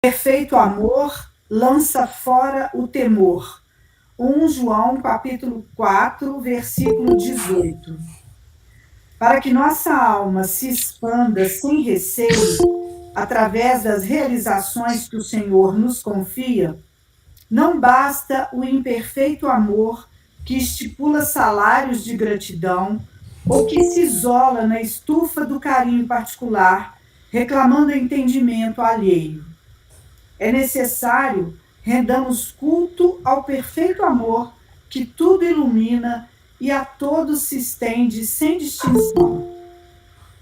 Perfeito amor lança fora o temor. 1 João, capítulo 4, versículo 18. Para que nossa alma se expanda sem receio, através das realizações que o Senhor nos confia, não basta o imperfeito amor que estipula salários de gratidão ou que se isola na estufa do carinho particular, reclamando entendimento alheio. É necessário rendamos culto ao perfeito amor que tudo ilumina e a todos se estende sem distinção.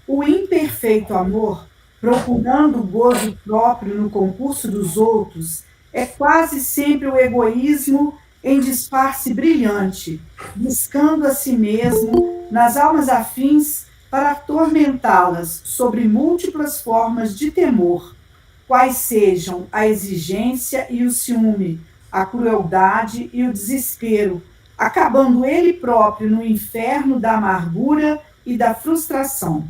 O imperfeito amor, procurando o gozo próprio no concurso dos outros, é quase sempre o egoísmo em disfarce brilhante, buscando a si mesmo nas almas afins para atormentá-las sobre múltiplas formas de temor, quais sejam a exigência e o ciúme, a crueldade e o desespero, acabando ele próprio no inferno da amargura e da frustração.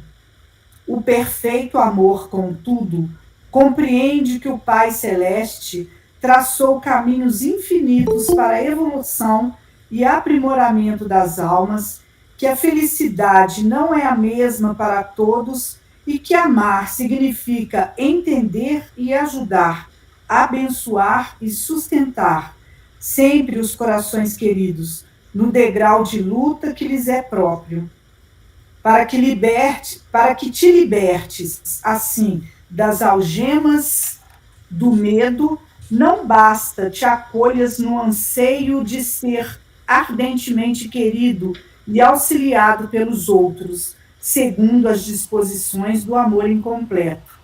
O perfeito amor, contudo, compreende que o Pai Celeste traçou caminhos infinitos para a evolução e aprimoramento das almas, que a felicidade não é a mesma para todos e que amar significa entender e ajudar, abençoar e sustentar sempre os corações queridos no degrau de luta que lhes é próprio, para que te libertes assim das algemas do medo. Não basta te acolhas no anseio de ser ardentemente querido e auxiliado pelos outros, segundo as disposições do amor incompleto.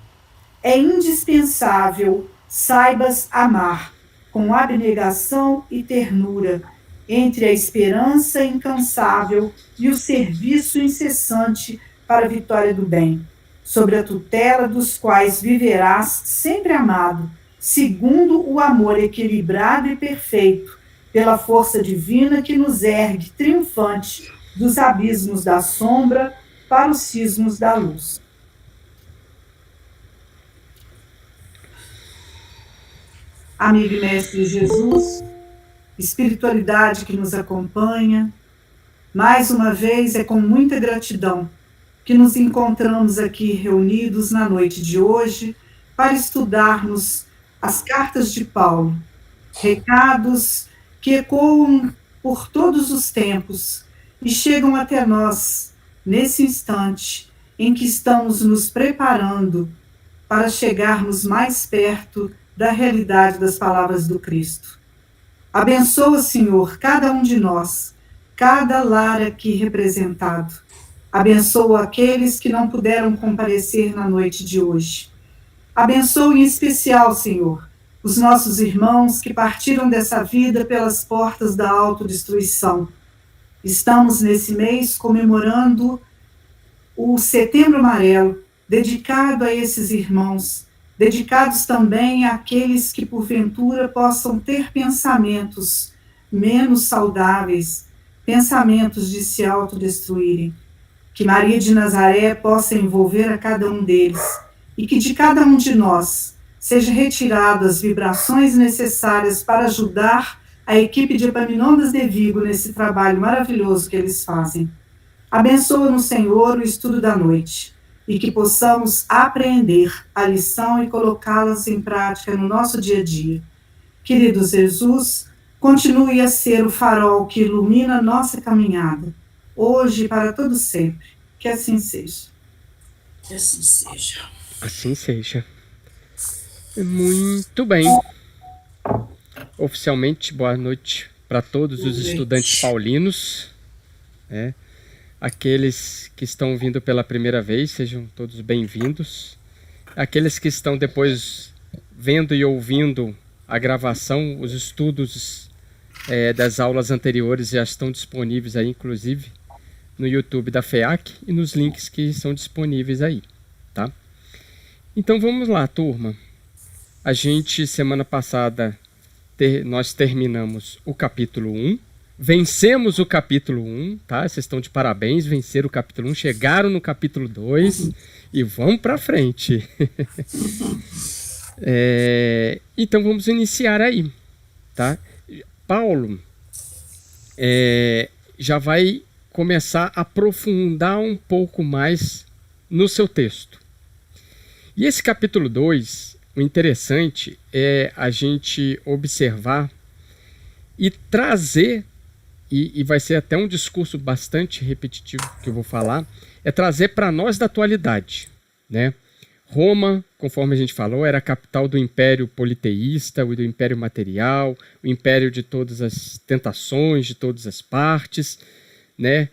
É indispensável saibas amar com abnegação e ternura, entre a esperança incansável e o serviço incessante para a vitória do bem, sobre a tutela dos quais viverás sempre amado, segundo o amor equilibrado e perfeito, pela força divina que nos ergue triunfante dos abismos da sombra para os cismos da luz. Amigo e mestre Jesus, espiritualidade que nos acompanha, mais uma vez é com muita gratidão que nos encontramos aqui reunidos na noite de hoje para estudarmos as cartas de Paulo, recados que ecoam por todos os tempos e chegam até nós nesse instante em que estamos nos preparando para chegarmos mais perto da realidade das palavras do Cristo. Abençoa, Senhor, cada um de nós, cada lar aqui representado. Abençoa aqueles que não puderam comparecer na noite de hoje. Abençoa em especial, Senhor, os nossos irmãos que partiram dessa vida pelas portas da autodestruição. Estamos nesse mês comemorando o Setembro Amarelo, dedicado a esses irmãos, dedicados também àqueles que porventura possam ter pensamentos menos saudáveis, pensamentos de se autodestruírem. Que Maria de Nazaré possa envolver a cada um deles e que de cada um de nós seja retirado as vibrações necessárias para ajudar a equipe de Epaminondas de Vigo nesse trabalho maravilhoso que eles fazem. Abençoa-nos, Senhor, o estudo da noite e que possamos apreender a lição e colocá-las em prática no nosso dia a dia. Querido Jesus, continue a ser o farol que ilumina a nossa caminhada, hoje e para todo sempre. Que assim seja. Que assim seja. Assim seja. Muito bem. Oficialmente, boa noite para todos os estudantes paulinos, né? Aqueles que estão vindo pela primeira vez, sejam todos bem-vindos. Aqueles que estão depois vendo e ouvindo a gravação, os estudos das aulas anteriores já estão disponíveis aí, inclusive, no YouTube da FEAC e nos links que são disponíveis aí, tá? Então vamos lá, turma. A gente, semana passada, nós terminamos o capítulo 1. Vencemos o capítulo 1, tá? Vocês estão de parabéns, venceram o capítulo 1, chegaram no capítulo 2 e vamos para frente. Então vamos iniciar aí, tá? Paulo já vai começar a aprofundar um pouco mais no seu texto. E esse capítulo 2, o interessante é a gente observar e trazer, e vai ser até um discurso bastante repetitivo que eu vou falar, é trazer para nós da atualidade, né? Roma, conforme a gente falou, era a capital do império politeísta, do império material, o império de todas as tentações, de todas as partes, né?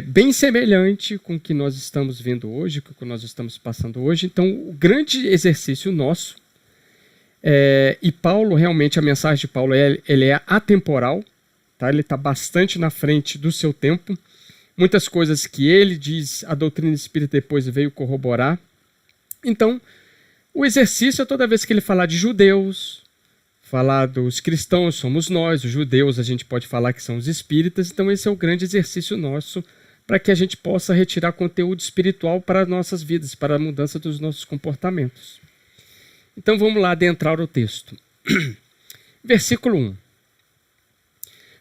Bem semelhante com o que nós estamos vendo hoje, com o que nós estamos passando hoje. Então, o grande exercício nosso, e Paulo, realmente, a mensagem de Paulo ele é atemporal, tá? Ele está bastante na frente do seu tempo. Muitas coisas que ele diz, a doutrina espírita depois veio corroborar. Então, o exercício é toda vez que ele falar de judeus, falar dos cristãos, somos nós, os judeus a gente pode falar que são os espíritas, então esse é o grande exercício nosso para que a gente possa retirar conteúdo espiritual para as nossas vidas, para a mudança dos nossos comportamentos. Então vamos lá adentrar o texto. Versículo 1.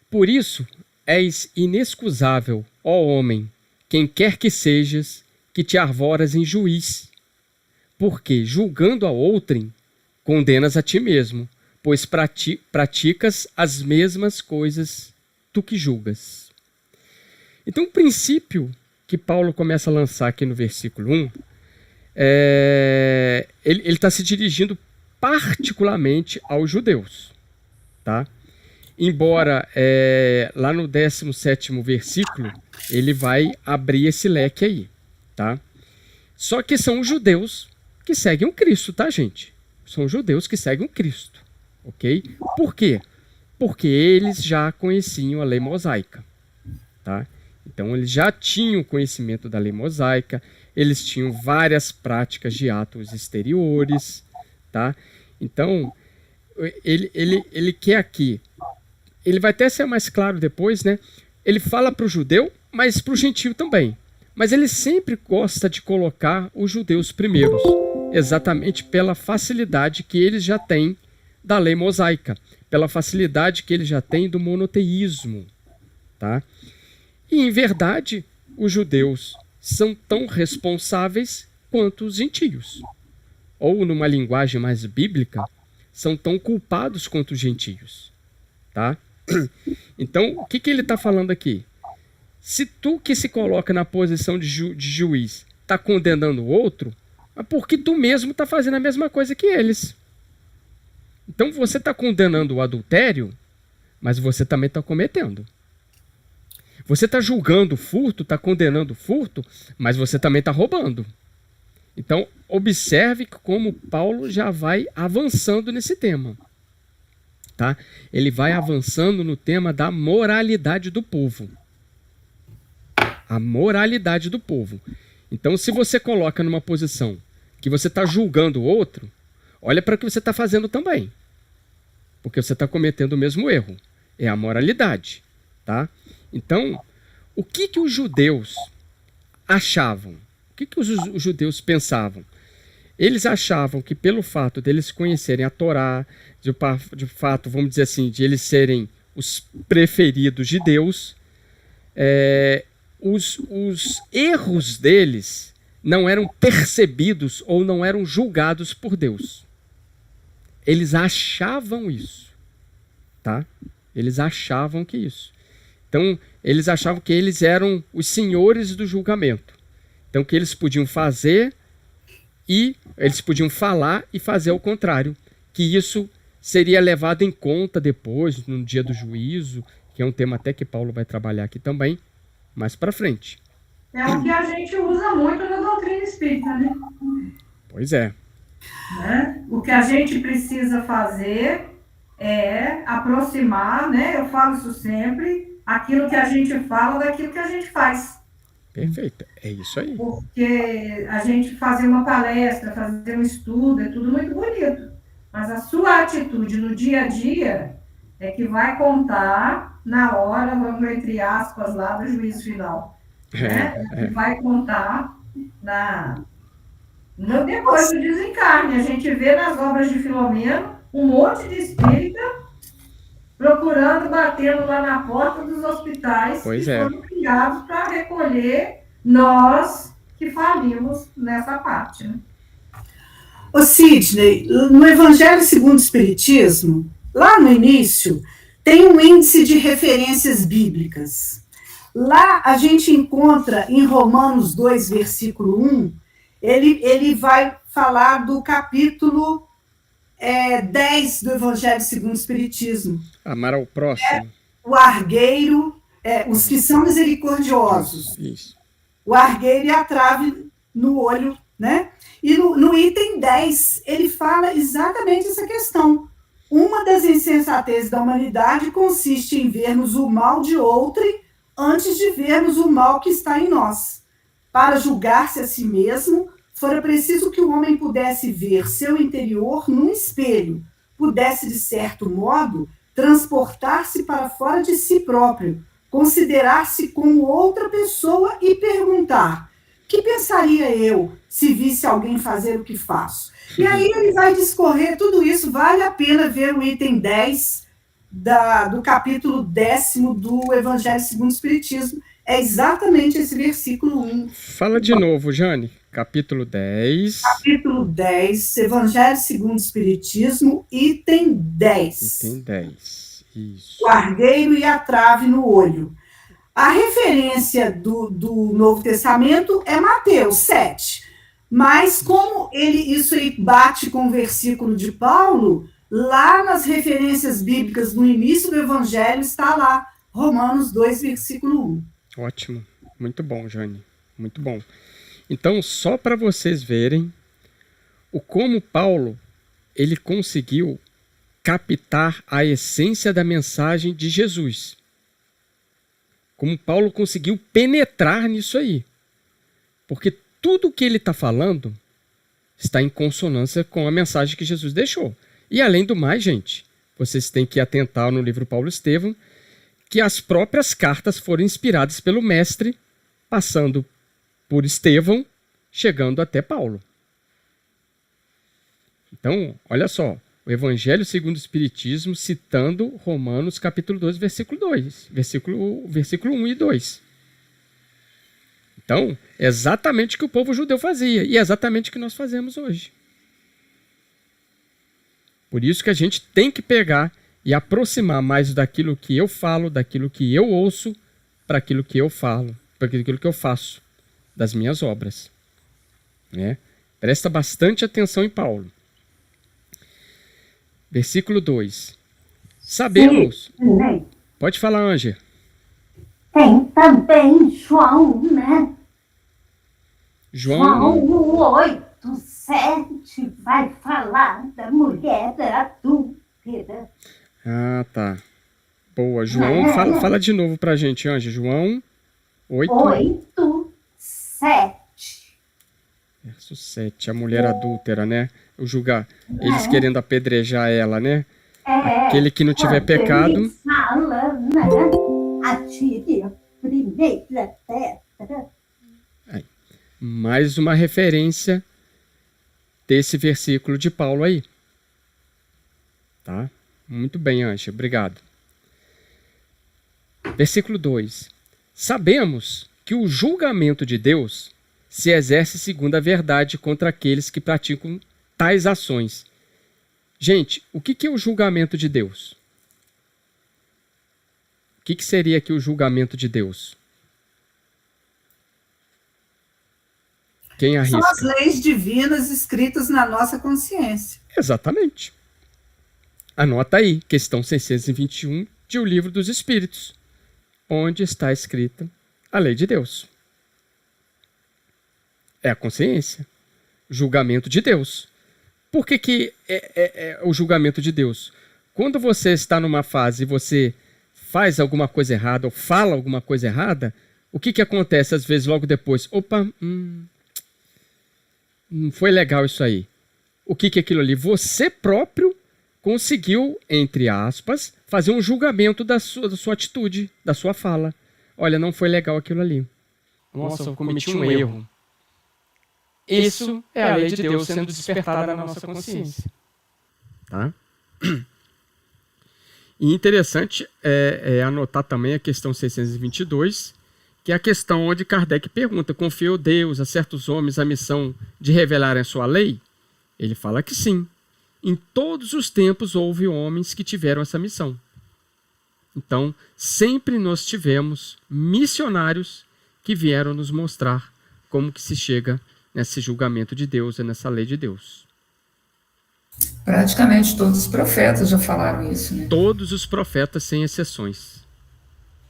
Por isso és inexcusável, ó homem, quem quer que sejas, que te arvoras em juiz, porque, julgando a outrem, condenas a ti mesmo, pois praticas as mesmas coisas tu que julgas. Então, o princípio que Paulo começa a lançar aqui no versículo 1, ele está se dirigindo particularmente aos judeus, tá? Embora lá no 17º versículo, ele vai abrir esse leque aí, tá? Só que são os judeus que seguem o Cristo, tá, gente? São judeus que seguem o Cristo, ok? Por quê? Porque eles já conheciam a lei mosaica, tá? Então, eles já tinham conhecimento da lei mosaica, eles tinham várias práticas de atos exteriores, tá? Então, ele quer aqui, ele vai até ser mais claro depois, né? Ele fala para o judeu, mas para o gentio também. Mas ele sempre gosta de colocar os judeus primeiros, exatamente pela facilidade que eles já têm da lei mosaica, pela facilidade que eles já têm do monoteísmo, tá? E, em verdade, os judeus são tão responsáveis quanto os gentios. Ou, numa linguagem mais bíblica, são tão culpados quanto os gentios, tá? Então, o que ele está falando aqui? Se tu que se coloca na posição de juiz está condenando o outro, é porque tu mesmo está fazendo a mesma coisa que eles. Então você está condenando o adultério, mas você também está cometendo. Você está julgando o furto, está condenando o furto, mas você também está roubando. Então observe como Paulo já vai avançando nesse tema. Tá? Ele vai avançando no tema da moralidade do povo. A moralidade do povo. Então, se você coloca numa posição que você está julgando o outro, olha para o que você está fazendo também. Porque você está cometendo o mesmo erro. É a moralidade. Tá? Então, o que os judeus achavam? O que os judeus pensavam? Eles achavam que pelo fato deles conhecerem a Torá, de fato, vamos dizer assim, de eles serem os preferidos de Deus, os erros deles não eram percebidos ou não eram julgados por Deus. Eles achavam isso, tá? Eles achavam que isso. Então, eles achavam que eles eram os senhores do julgamento. Então, que eles podiam fazer e eles podiam falar e fazer ao contrário. Que isso seria levado em conta depois, no dia do juízo, que é um tema até que Paulo vai trabalhar aqui também, mais para frente. É o que a gente usa muito na doutrina espírita, né? Pois é. Né? O que a gente precisa fazer é aproximar, né? Eu falo isso sempre, aquilo que a gente fala daquilo que a gente faz. Perfeito, é isso aí. Porque a gente fazer uma palestra, fazer um estudo, é tudo muito bonito. Mas a sua atitude no dia a dia é que vai contar na hora, vamos entre aspas, lá do juízo final. Né? Que vai contar Depois do desencarne, a gente vê nas obras de Filomeno um monte de espírita procurando, batendo lá na porta dos hospitais Pois que é. foram criados para recolher nós que falimos nessa parte. Né? Ô Sidney, no Evangelho segundo o Espiritismo, lá no início, tem um índice de referências bíblicas. Lá a gente encontra em Romanos 2, versículo 1, ele vai falar do capítulo 10 do Evangelho segundo o Espiritismo. Amar ao próximo. O argueiro, os que são misericordiosos. Isso. O argueiro e a trave no olho, né? E no item 10, ele fala exatamente essa questão. Uma das insensatezes da humanidade consiste em vermos o mal de outrem antes de vermos o mal que está em nós. Para julgar-se a si mesmo, fora preciso que o homem pudesse ver seu interior num espelho, pudesse, de certo modo, transportar-se para fora de si próprio, considerar-se como outra pessoa e perguntar: que pensaria eu se visse alguém fazer o que faço? E aí ele vai discorrer tudo isso. Vale a pena ver o item 10 do capítulo 10º do Evangelho segundo o Espiritismo. É exatamente esse versículo 1. Fala de novo, Jane. Capítulo 10. Capítulo 10, Evangelho segundo o Espiritismo, item 10. Item 10. Isso. O argueiro e a trave no olho. A referência do Novo Testamento é Mateus 7. Mas como isso aí bate com o versículo de Paulo, lá nas referências bíblicas no início do Evangelho está lá, Romanos 2, versículo 1. Ótimo. Muito bom, Jane. Muito bom. Então, só para vocês verem como Paulo ele conseguiu captar a essência da mensagem de Jesus. Como Paulo conseguiu penetrar nisso aí. Porque tudo que ele está falando está em consonância com a mensagem que Jesus deixou. E além do mais, gente, vocês têm que atentar no livro Paulo Estevão que as próprias cartas foram inspiradas pelo mestre, passando por Estevão, chegando até Paulo. Então, olha só, o Evangelho segundo o Espiritismo citando Romanos capítulo 12, versículo 2, versículo 1 e 2. Então, é exatamente o que o povo judeu fazia e é exatamente o que nós fazemos hoje. Por isso que a gente tem que pegar e aproximar mais daquilo que eu falo, daquilo que eu ouço, para aquilo que eu falo, para aquilo que eu faço, das minhas obras. Né? Presta bastante atenção em Paulo. Versículo 2. Sabemos... Sim. Pode falar, Ângela. Tem também João, né? João 8, 7 vai falar da mulher adúltera. Ah, tá. Boa. João, fala de novo pra gente, Ângela. João 8, 7. Verso 7. A mulher adúltera, né? Eles querendo apedrejar ela, né? Aquele que não tiver pecado... Ele fala, né? Atire a primeira pedra. Mais uma referência desse versículo de Paulo aí. Tá? Muito bem, Ângela. Obrigado. Versículo 2. Sabemos que o julgamento de Deus se exerce segundo a verdade contra aqueles que praticam tais ações. Gente, o que é o julgamento de Deus? O que seria aqui o julgamento de Deus? Quem arrisca? São as leis divinas escritas na nossa consciência. Exatamente. Anota aí, questão 621 de O Livro dos Espíritos, onde está escrita a lei de Deus. É a consciência. Julgamento de Deus. Por que é o julgamento de Deus? Quando você está numa fase e você faz alguma coisa errada ou fala alguma coisa errada, o que acontece às vezes logo depois? Opa, não foi legal isso aí. O que é aquilo ali? Você próprio conseguiu, entre aspas, fazer um julgamento da sua atitude, da sua fala. Olha, não foi legal aquilo ali. Nossa, eu cometi um erro. Isso é a lei de Deus sendo despertada na nossa consciência. Tá? E interessante anotar também a questão 622, que é a questão onde Kardec pergunta: confiou Deus a certos homens a missão de revelarem a sua lei? Ele fala que sim. Em todos os tempos houve homens que tiveram essa missão. Então, sempre nós tivemos missionários que vieram nos mostrar como que se chega nesse julgamento de Deus e nessa lei de Deus. Praticamente todos os profetas já falaram isso, né? Todos os profetas, sem exceções.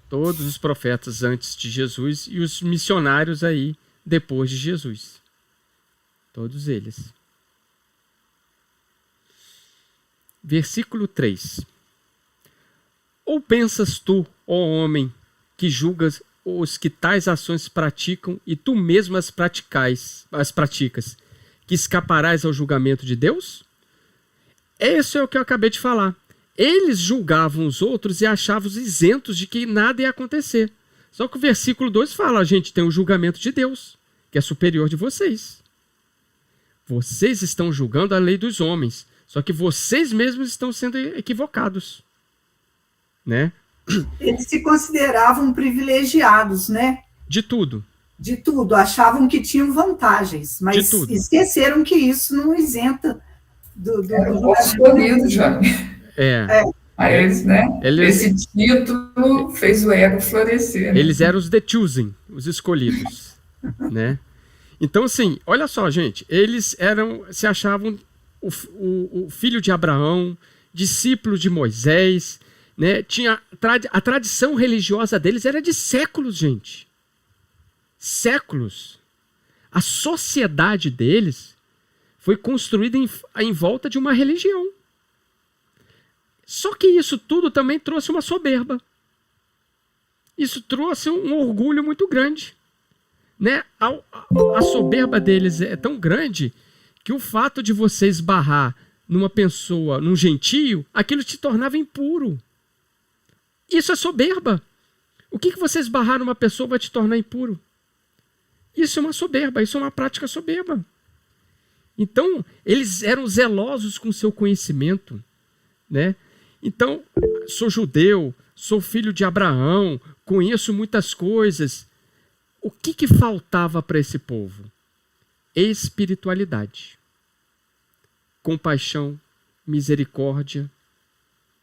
Todos os profetas antes de Jesus e os missionários aí depois de Jesus. Todos eles. Versículo 3. Ou pensas tu, ó homem, que julgas os que tais ações praticam e tu mesmo as praticas, que escaparás ao julgamento de Deus? Isso é o que eu acabei de falar. Eles julgavam os outros e achavam-os isentos de que nada ia acontecer. Só que o versículo 2 fala: gente, tem o julgamento de Deus, que é superior de vocês. Vocês estão julgando a lei dos homens, só que vocês mesmos estão sendo equivocados. Né? Eles se consideravam privilegiados, né? De tudo. De tudo. Achavam que tinham vantagens, mas esqueceram que isso não isenta do escolhido, já. Aí eles, né? Esse título fez o ego florescer. Né? Eles eram os the chosen, os escolhidos. Né? Então, assim, olha só, gente. Eles se achavam o filho de Abraão, discípulo de Moisés. Né? A tradição religiosa deles era de séculos, gente. Séculos. A sociedade deles foi construída em volta de uma religião. Só que isso tudo também trouxe uma soberba. Isso trouxe um orgulho muito grande. Né? A soberba deles é tão grande que o fato de você esbarrar numa pessoa, num gentio, aquilo te tornava impuro. Isso é soberba. O que você esbarrar numa pessoa vai te tornar impuro? Isso é uma soberba, isso é uma prática soberba. Então, eles eram zelosos com o seu conhecimento. Né? Então, sou judeu, sou filho de Abraão, conheço muitas coisas. O que faltava para esse povo? Espiritualidade. Compaixão, misericórdia.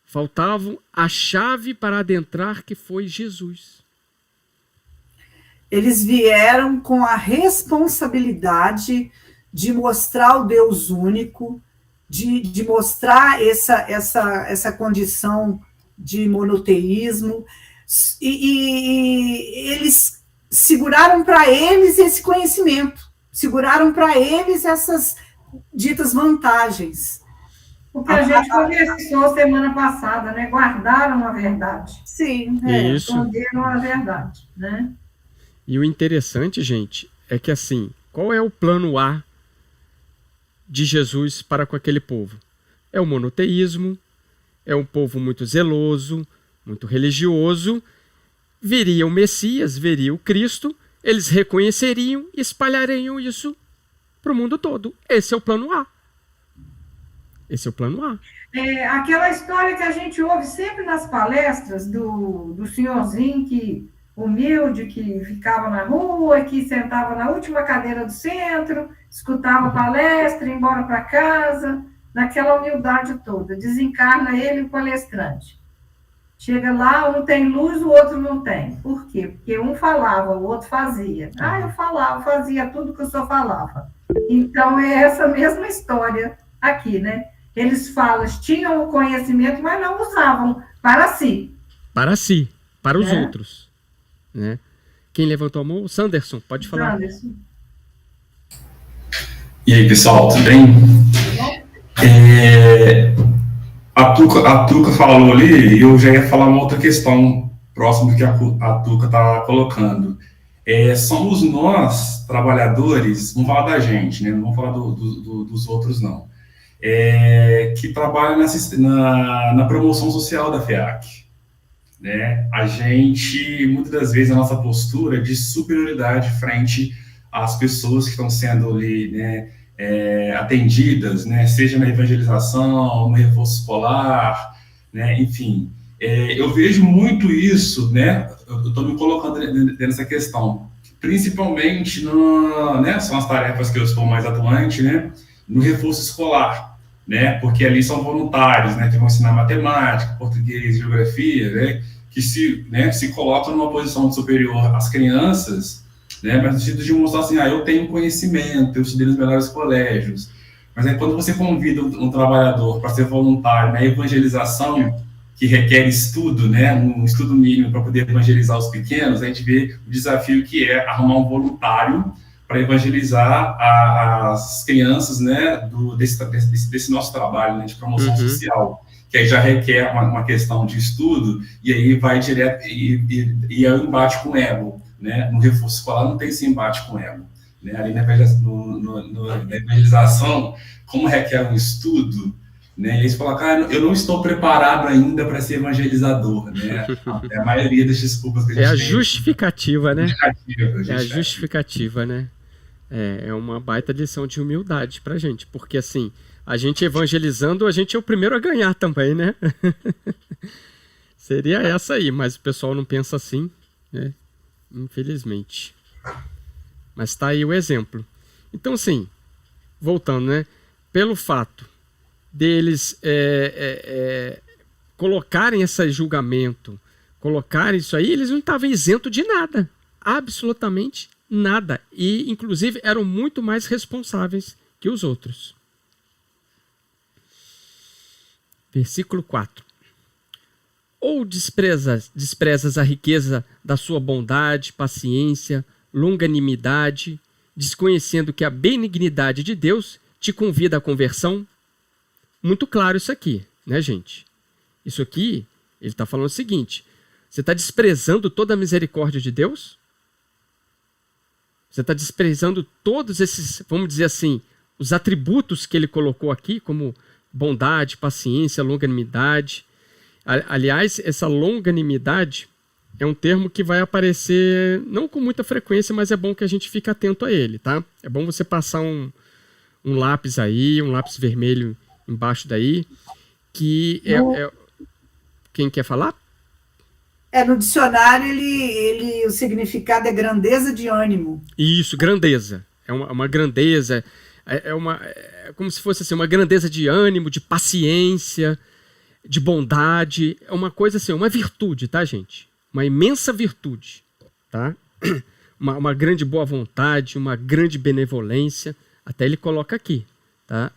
Faltavam a chave para adentrar, que foi Jesus. Eles vieram com a responsabilidade de mostrar o Deus único, de mostrar essa condição de monoteísmo, e eles seguraram para eles esse conhecimento, seguraram para eles essas ditas vantagens. O que a gente conversou semana passada, né? Guardaram a verdade. Sim. Esconderam a verdade, né? E o interessante, gente, é que assim, qual é o plano A de Jesus para com aquele povo? É o monoteísmo, é um povo muito zeloso, muito religioso. Viria o Messias, viria o Cristo, eles reconheceriam e espalhariam isso para o mundo todo. Esse é o plano A. Esse é o plano A. Aquela história que a gente ouve sempre nas palestras do senhorzinho humilde, que ficava na rua, que sentava na última cadeira do centro, escutava a palestra, ia embora para casa, naquela humildade toda. Desencarna ele, o palestrante. Chega lá, um tem luz, o outro não tem. Por quê? Porque um falava, o outro fazia. Eu falava, fazia tudo que o senhor falava. Então, é essa mesma história aqui, né? Eles tinham o conhecimento, mas não usavam para si. Para si, para os outros. Né? Quem levantou a mão? O Sanderson, pode falar. Sanderson. E aí, pessoal, tudo bem? A Tuca falou ali, e eu já ia falar uma outra questão próxima do que a Tuca está colocando. Somos nós, trabalhadores, vamos falar da gente, né? Não vamos falar dos outros, não. Que trabalham na promoção social da FEAC. Né? A gente, muitas das vezes, a nossa postura de superioridade frente as pessoas que estão sendo ali, né, atendidas, né, seja na evangelização, no reforço escolar, né, enfim. Eu vejo muito isso, né, eu estou me colocando nessa questão, principalmente, né, são as tarefas que eu estou mais atuante, né, no reforço escolar, né, porque ali são voluntários, né, que vão ensinar matemática, português, geografia, né, que se colocam numa posição superior às crianças, né, mas no sentido de mostrar assim, eu tenho conhecimento, eu estudei nos melhores colégios. Mas aí quando você convida um trabalhador para ser voluntário na evangelização, que requer estudo, né, um estudo mínimo para poder evangelizar os pequenos, a gente vê o desafio que é arrumar um voluntário para evangelizar as crianças, né, desse nosso trabalho, né, de promoção social, que aí já requer uma questão de estudo, e aí vai direto, e é o embate com o ego, né? No reforço escolar não tem esse embate com o ego, né? Ali na evangelização, como requer um estudo, né, eles falam, eu não estou preparado ainda para ser evangelizador, né? É a maioria das desculpas que a gente tem. Justificativa, né? É a justificativa, né? É uma baita lição de humildade pra gente, porque assim, a gente evangelizando, a gente é o primeiro a ganhar também, né? Seria essa aí, mas o pessoal não pensa assim, né? Infelizmente. Mas tá aí o exemplo. Então, assim, voltando, né? Pelo fato deles colocarem esse julgamento, colocarem isso aí, eles não estavam isentos de nada. Absolutamente nada. E, inclusive, eram muito mais responsáveis que os outros. Versículo 4. Ou desprezas a riqueza da sua bondade, paciência, longanimidade, desconhecendo que a benignidade de Deus te convida à conversão? Muito claro isso aqui, né, gente? Isso aqui, ele está falando o seguinte, você está desprezando toda a misericórdia de Deus? Você está desprezando todos esses, vamos dizer assim, os atributos que ele colocou aqui, como bondade, paciência, longanimidade. Aliás, essa longanimidade é um termo que vai aparecer não com muita frequência, mas é bom que a gente fique atento a ele, tá? É bom você passar um lápis aí, um lápis vermelho embaixo daí, que quem quer falar? No dicionário, o significado é grandeza de ânimo. Isso, grandeza. É uma grandeza, é como se fosse assim, uma grandeza de ânimo, de paciência, de bondade. É uma coisa assim, uma virtude, tá, gente? Uma imensa virtude, tá? Uma grande boa vontade, uma grande benevolência. Até ele coloca aqui, tá?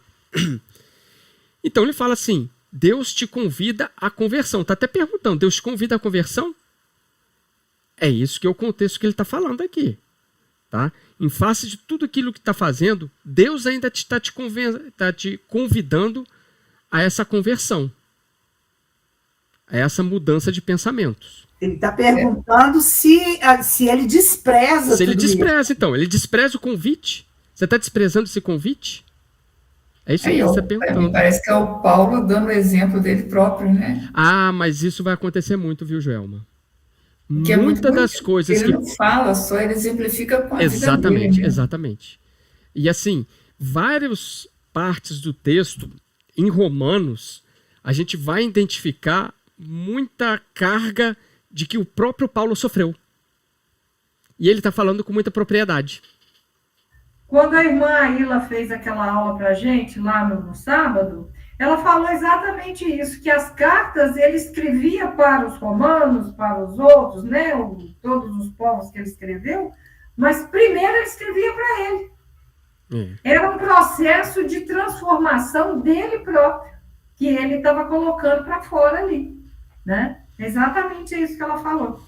Então ele fala assim, Deus te convida à conversão. Está até perguntando, Deus te convida à conversão? É isso que é o contexto que ele está falando aqui. Tá? Em face de tudo aquilo que está fazendo, Deus ainda está te convidando a essa conversão. A essa mudança de pensamentos. Ele está perguntando se ele despreza Se ele despreza, então. Ele despreza o convite. Você está desprezando esse convite? É isso aí, você está perguntando. Parece que é o Paulo dando o exemplo dele próprio, né? Mas isso vai acontecer muito, viu, Joelma? Muitas das coisas ele não fala só, ele exemplifica com a vida dele. Exatamente. E assim, várias partes do texto, em Romanos, a gente vai identificar muita carga de que o próprio Paulo sofreu. E ele está falando com muita propriedade. Quando a irmã Aila fez aquela aula para a gente, lá no sábado, ela falou exatamente isso, que as cartas ele escrevia para os romanos, para os outros, né, todos os povos que ele escreveu, mas primeiro ele escrevia para ele. Era um processo de transformação dele próprio, que ele estava colocando para fora ali, né? Exatamente isso que ela falou.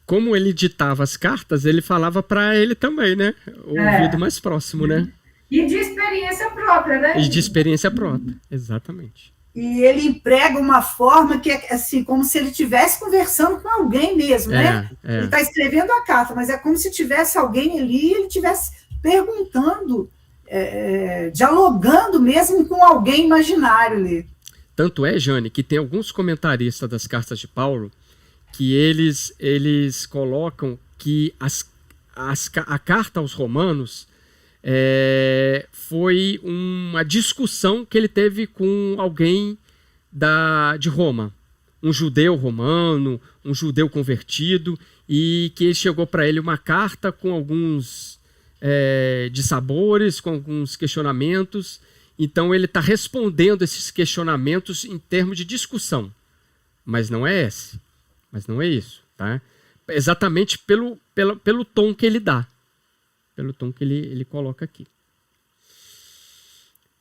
Como ele ditava as cartas, ele falava para ele também, né? O ouvido mais próximo, né? E de experiência própria, né? E de experiência própria, exatamente. E ele emprega uma forma que é assim, como se ele estivesse conversando com alguém mesmo, né? Ele está escrevendo a carta, mas é como se tivesse alguém ali e ele estivesse perguntando, dialogando mesmo com alguém imaginário ali. Tanto é, Jane, que tem alguns comentaristas das cartas de Paulo que eles colocam que a carta aos Romanos foi uma discussão que ele teve com alguém de Roma, um judeu romano, um judeu convertido, e que ele chegou para ele uma carta com alguns dissabores, com alguns questionamentos. Então ele está respondendo esses questionamentos em termos de discussão, mas não é esse, mas não é isso, tá? Exatamente pelo tom que ele dá, pelo tom que ele coloca aqui.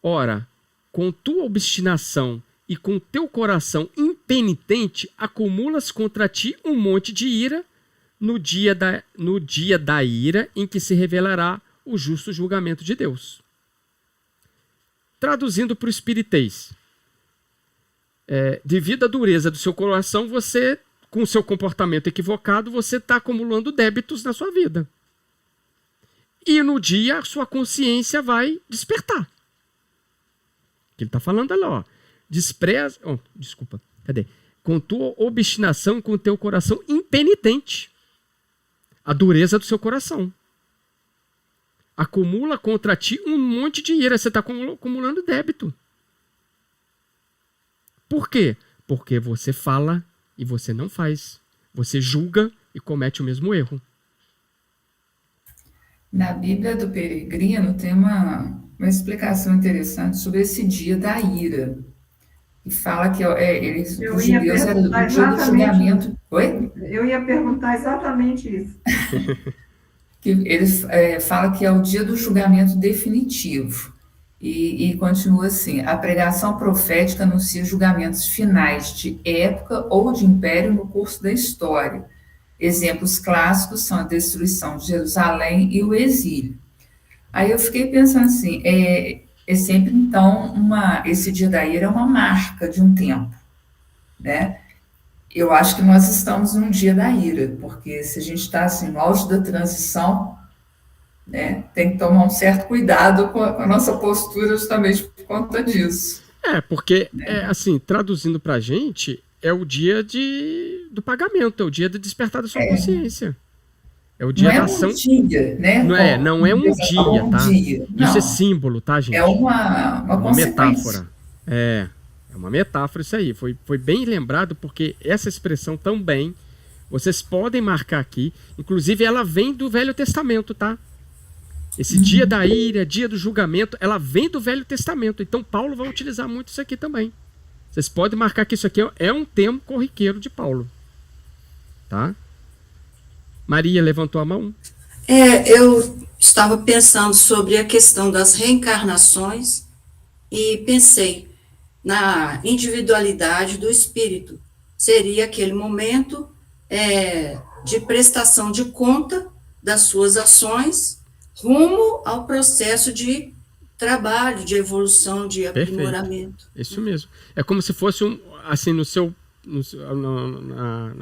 Ora, com tua obstinação e com teu coração impenitente, acumulas contra ti um monte de ira no dia da ira em que se revelará o justo julgamento de Deus. Traduzindo para o espiritês, devido à dureza do seu coração, você, com o seu comportamento equivocado, você está acumulando débitos na sua vida. E no dia a sua consciência vai despertar. Ele está falando ali, ó. Despreza. Oh, desculpa, cadê? Com tua obstinação, com teu coração impenitente. A dureza do seu coração. Acumula contra ti um monte de ira. Você está acumulando débito. Por quê? Porque você fala e você não faz. Você julga e comete o mesmo erro. Na Bíblia do Peregrino tem uma explicação interessante sobre esse dia da ira. E fala que os judeus eram o dia do julgamento. Oi? Eu ia perguntar exatamente isso. Que ele fala que é o dia do julgamento definitivo. E continua assim: a pregação profética anuncia julgamentos finais de época ou de império no curso da história. Exemplos clássicos são a destruição de Jerusalém e o exílio. Aí eu fiquei pensando assim, sempre então, esse dia da ira é uma marca de um tempo, né? Eu acho que nós estamos num dia da ira, porque se a gente está assim, no auge da transição, né, tem que tomar um certo cuidado com a nossa postura justamente por conta disso. Porque, assim, traduzindo para a gente, é o dia do pagamento, é o dia do despertar da sua consciência. É o dia da ação. Não é um dia, né? Não é um dia, tá? Isso é símbolo, tá, gente? É uma metáfora. É uma metáfora isso aí. Foi bem lembrado, porque essa expressão também, vocês podem marcar aqui, inclusive ela vem do Velho Testamento, tá? Esse dia da ira, dia do julgamento, ela vem do Velho Testamento. Então Paulo vai utilizar muito isso aqui também. Vocês podem marcar que isso aqui é um termo corriqueiro de Paulo. Tá? Maria levantou a mão. Eu estava pensando sobre a questão das reencarnações e pensei na individualidade do espírito. Seria aquele momento de prestação de conta das suas ações rumo ao processo de trabalho, de evolução, de aprimoramento. Perfeito. Isso mesmo. É como se fosse assim, no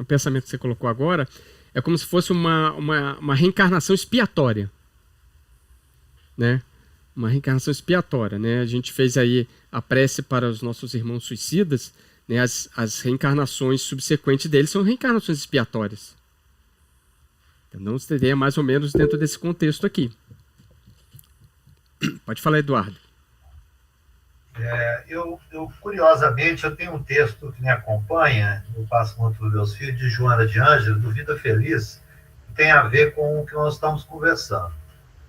pensamento que você colocou agora, é como se fosse uma reencarnação expiatória. Né? Uma reencarnação expiatória. Né? A gente fez aí a prece para os nossos irmãos suicidas, né? As reencarnações subsequentes deles são reencarnações expiatórias. Então, seria mais ou menos dentro desse contexto aqui. Pode falar, Eduardo. Curiosamente, eu tenho um texto que me acompanha, eu passo muito para os meus filhos, de Joana de Ângelo, do Vida Feliz, que tem a ver com o que nós estamos conversando.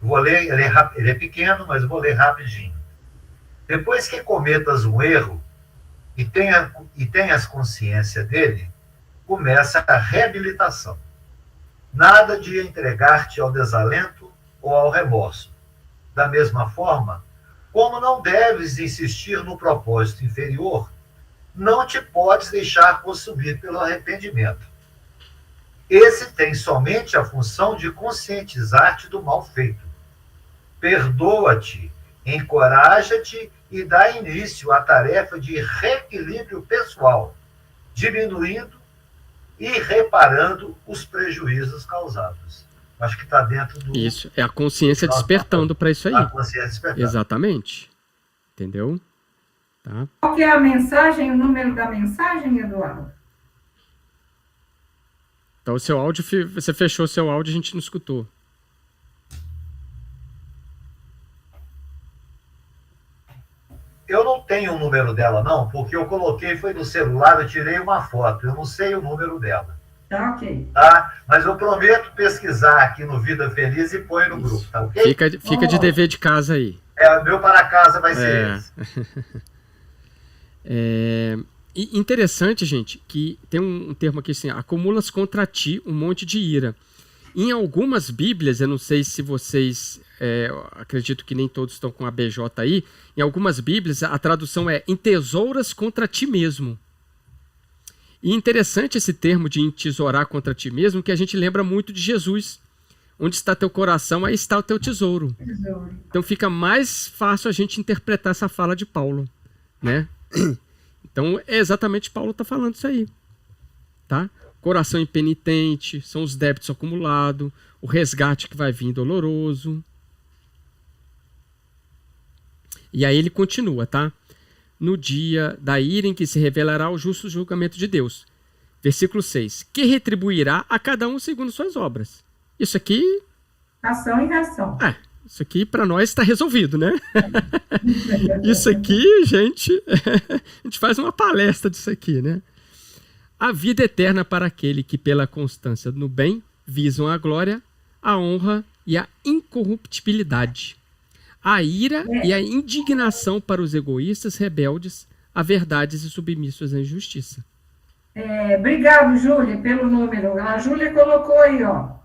Vou ler, ele é pequeno, mas vou ler rapidinho. Depois que cometas um erro e tenhas consciência dele, começa a reabilitação. Nada de entregar-te ao desalento ou ao remorso. Da mesma forma, como não deves insistir no propósito inferior, não te podes deixar consumir pelo arrependimento. Esse tem somente a função de conscientizar-te do mal feito. Perdoa-te, encoraja-te e dá início à tarefa de reequilíbrio pessoal, diminuindo e reparando os prejuízos causados. Acho que está dentro do... Isso, é a consciência despertando para isso aí. A consciência despertando. Exatamente. Entendeu? Tá. Qual que é a mensagem, o número da mensagem, Eduardo? Então, o seu áudio, você fechou seu áudio e a gente não escutou. Eu não tenho o número dela, não, porque eu coloquei, foi no celular, eu tirei uma foto. Eu não sei o número dela. Tá, ok. Tá? Mas eu prometo pesquisar aqui no Vida Feliz e põe no grupo, tá ok? Fica de dever de casa aí. Meu para casa vai ser esse. E interessante, gente, que tem um termo aqui assim, acumulas contra ti um monte de ira. Em algumas Bíblias, eu não sei se vocês, acredito que nem todos estão com a BJ aí, em algumas Bíblias a tradução é entesouras contra ti mesmo. E interessante esse termo de entesourar contra ti mesmo, que a gente lembra muito de Jesus. Onde está teu coração, aí está o teu tesouro. Então fica mais fácil a gente interpretar essa fala de Paulo, né? Então é exatamente Paulo está falando isso aí, tá? Coração impenitente, são os débitos acumulados, o resgate que vai vir doloroso. E aí ele continua, tá? No dia da ira em que se revelará o justo julgamento de Deus. Versículo 6. Que retribuirá a cada um segundo suas obras. Isso aqui... Ação e reação. Isso aqui para nós está resolvido, né? Isso aqui, gente, a gente faz uma palestra disso aqui, né? A vida eterna para aquele que pela constância no bem visam a glória, a honra e a incorruptibilidade. A ira e a indignação para os egoístas, rebeldes, a verdades e submissos à injustiça. Obrigado, Júlia, pelo número. A Júlia colocou aí, ó.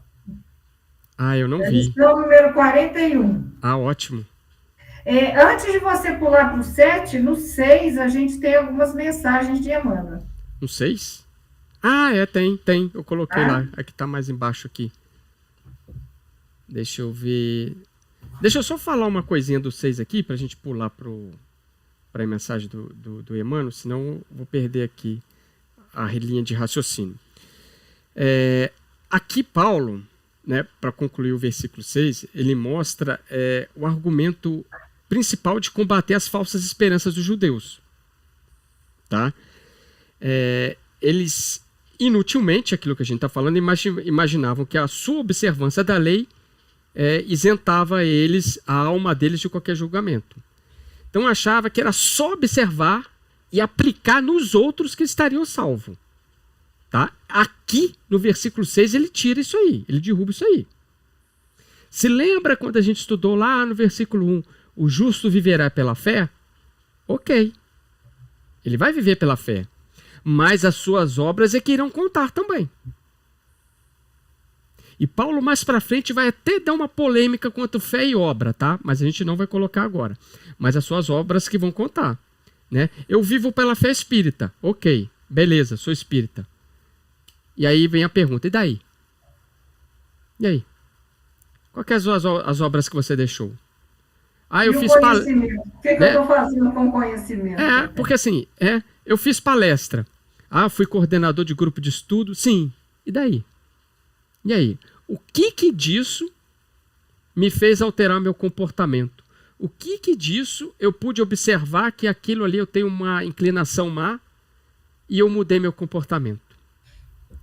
Eu não vi. Lição número 41. Ótimo. Antes de você pular para o 7, no 6 a gente tem algumas mensagens de Emmanuel. No 6? Tem. Eu coloquei lá. Aqui tá mais embaixo aqui. Deixa eu ver. Deixa eu só falar uma coisinha do 6 aqui, para a gente pular para a mensagem do Emmanuel, senão eu vou perder aqui a linha de raciocínio. Aqui Paulo, né, para concluir o versículo 6, ele mostra o argumento principal de combater as falsas esperanças dos judeus. Tá? Eles, inutilmente, aquilo que a gente está falando, imaginavam que a sua observância da lei isentava a alma deles de qualquer julgamento. Então achava que era só observar e aplicar nos outros que estariam salvos. Tá? Aqui, no versículo 6, ele tira isso aí, ele derruba isso aí. Se lembra quando a gente estudou lá no versículo 1, o justo viverá pela fé? Ok. Ele vai viver pela fé. Mas as suas obras é que irão contar também. E Paulo mais para frente vai até dar uma polêmica quanto fé e obra, tá? Mas a gente não vai colocar agora. Mas as suas obras que vão contar, né? Eu vivo pela fé espírita. Ok, beleza, sou espírita. E aí vem a pergunta, e daí? E aí? Qual que é as obras que você deixou? Eu fiz palestra. O que eu estou fazendo com conhecimento? Porque assim, eu fiz palestra. Fui coordenador de grupo de estudo. Sim, e daí? E aí? O que disso me fez alterar meu comportamento? O que disso eu pude observar que aquilo ali eu tenho uma inclinação má e eu mudei meu comportamento?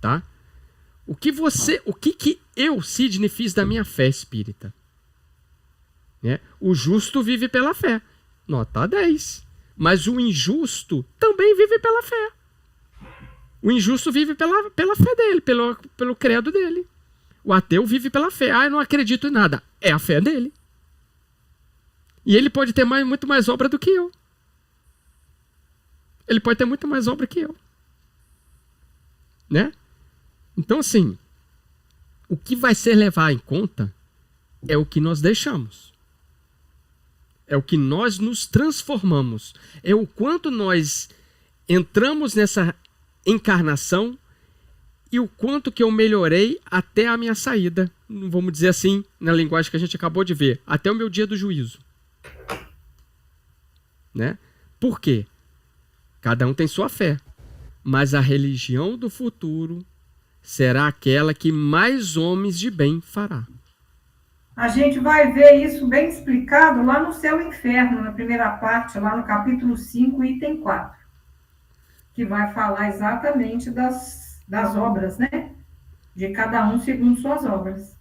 Tá? O que eu, Sidney, fiz da minha fé espírita? O justo vive pela fé. Nota 10. Mas o injusto também vive pela fé. O injusto vive pela fé dele, pelo credo dele. O ateu vive pela fé. Eu não acredito em nada. É a fé dele. E ele pode ter muito mais obra do que eu. Ele pode ter muito mais obra que eu. Né? Então, assim, o que vai ser levado em conta é o que nós deixamos. É o que nós nos transformamos. É o quanto nós entramos nessa encarnação e o quanto que eu melhorei até a minha saída. Vamos dizer assim, na linguagem que a gente acabou de ver. Até o meu dia do juízo. Né? Por quê? Cada um tem sua fé. Mas a religião do futuro será aquela que mais homens de bem fará. A gente vai ver isso bem explicado lá no Céu e Inferno, na primeira parte, lá no capítulo 5, item 4. Que vai falar exatamente das obras, né? De cada um segundo suas obras.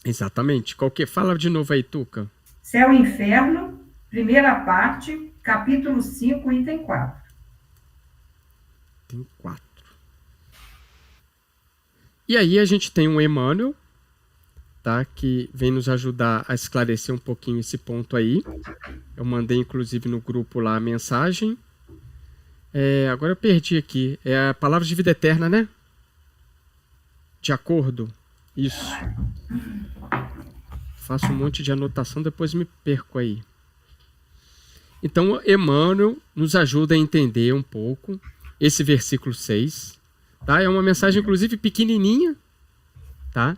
Exatamente. Fala de novo aí, Tuca. Céu e Inferno, primeira parte, capítulo 5, item 4. Tem 4. E aí a gente tem um Emmanuel, tá, que vem nos ajudar a esclarecer um pouquinho esse ponto aí. Eu mandei, inclusive, no grupo lá a mensagem. Agora eu perdi aqui. É a palavra de vida eterna, né? De acordo. Isso. Faço um monte de anotação, depois me perco aí. Então, Emmanuel nos ajuda a entender um pouco esse versículo 6. Tá? É uma mensagem, inclusive, pequenininha. Tá?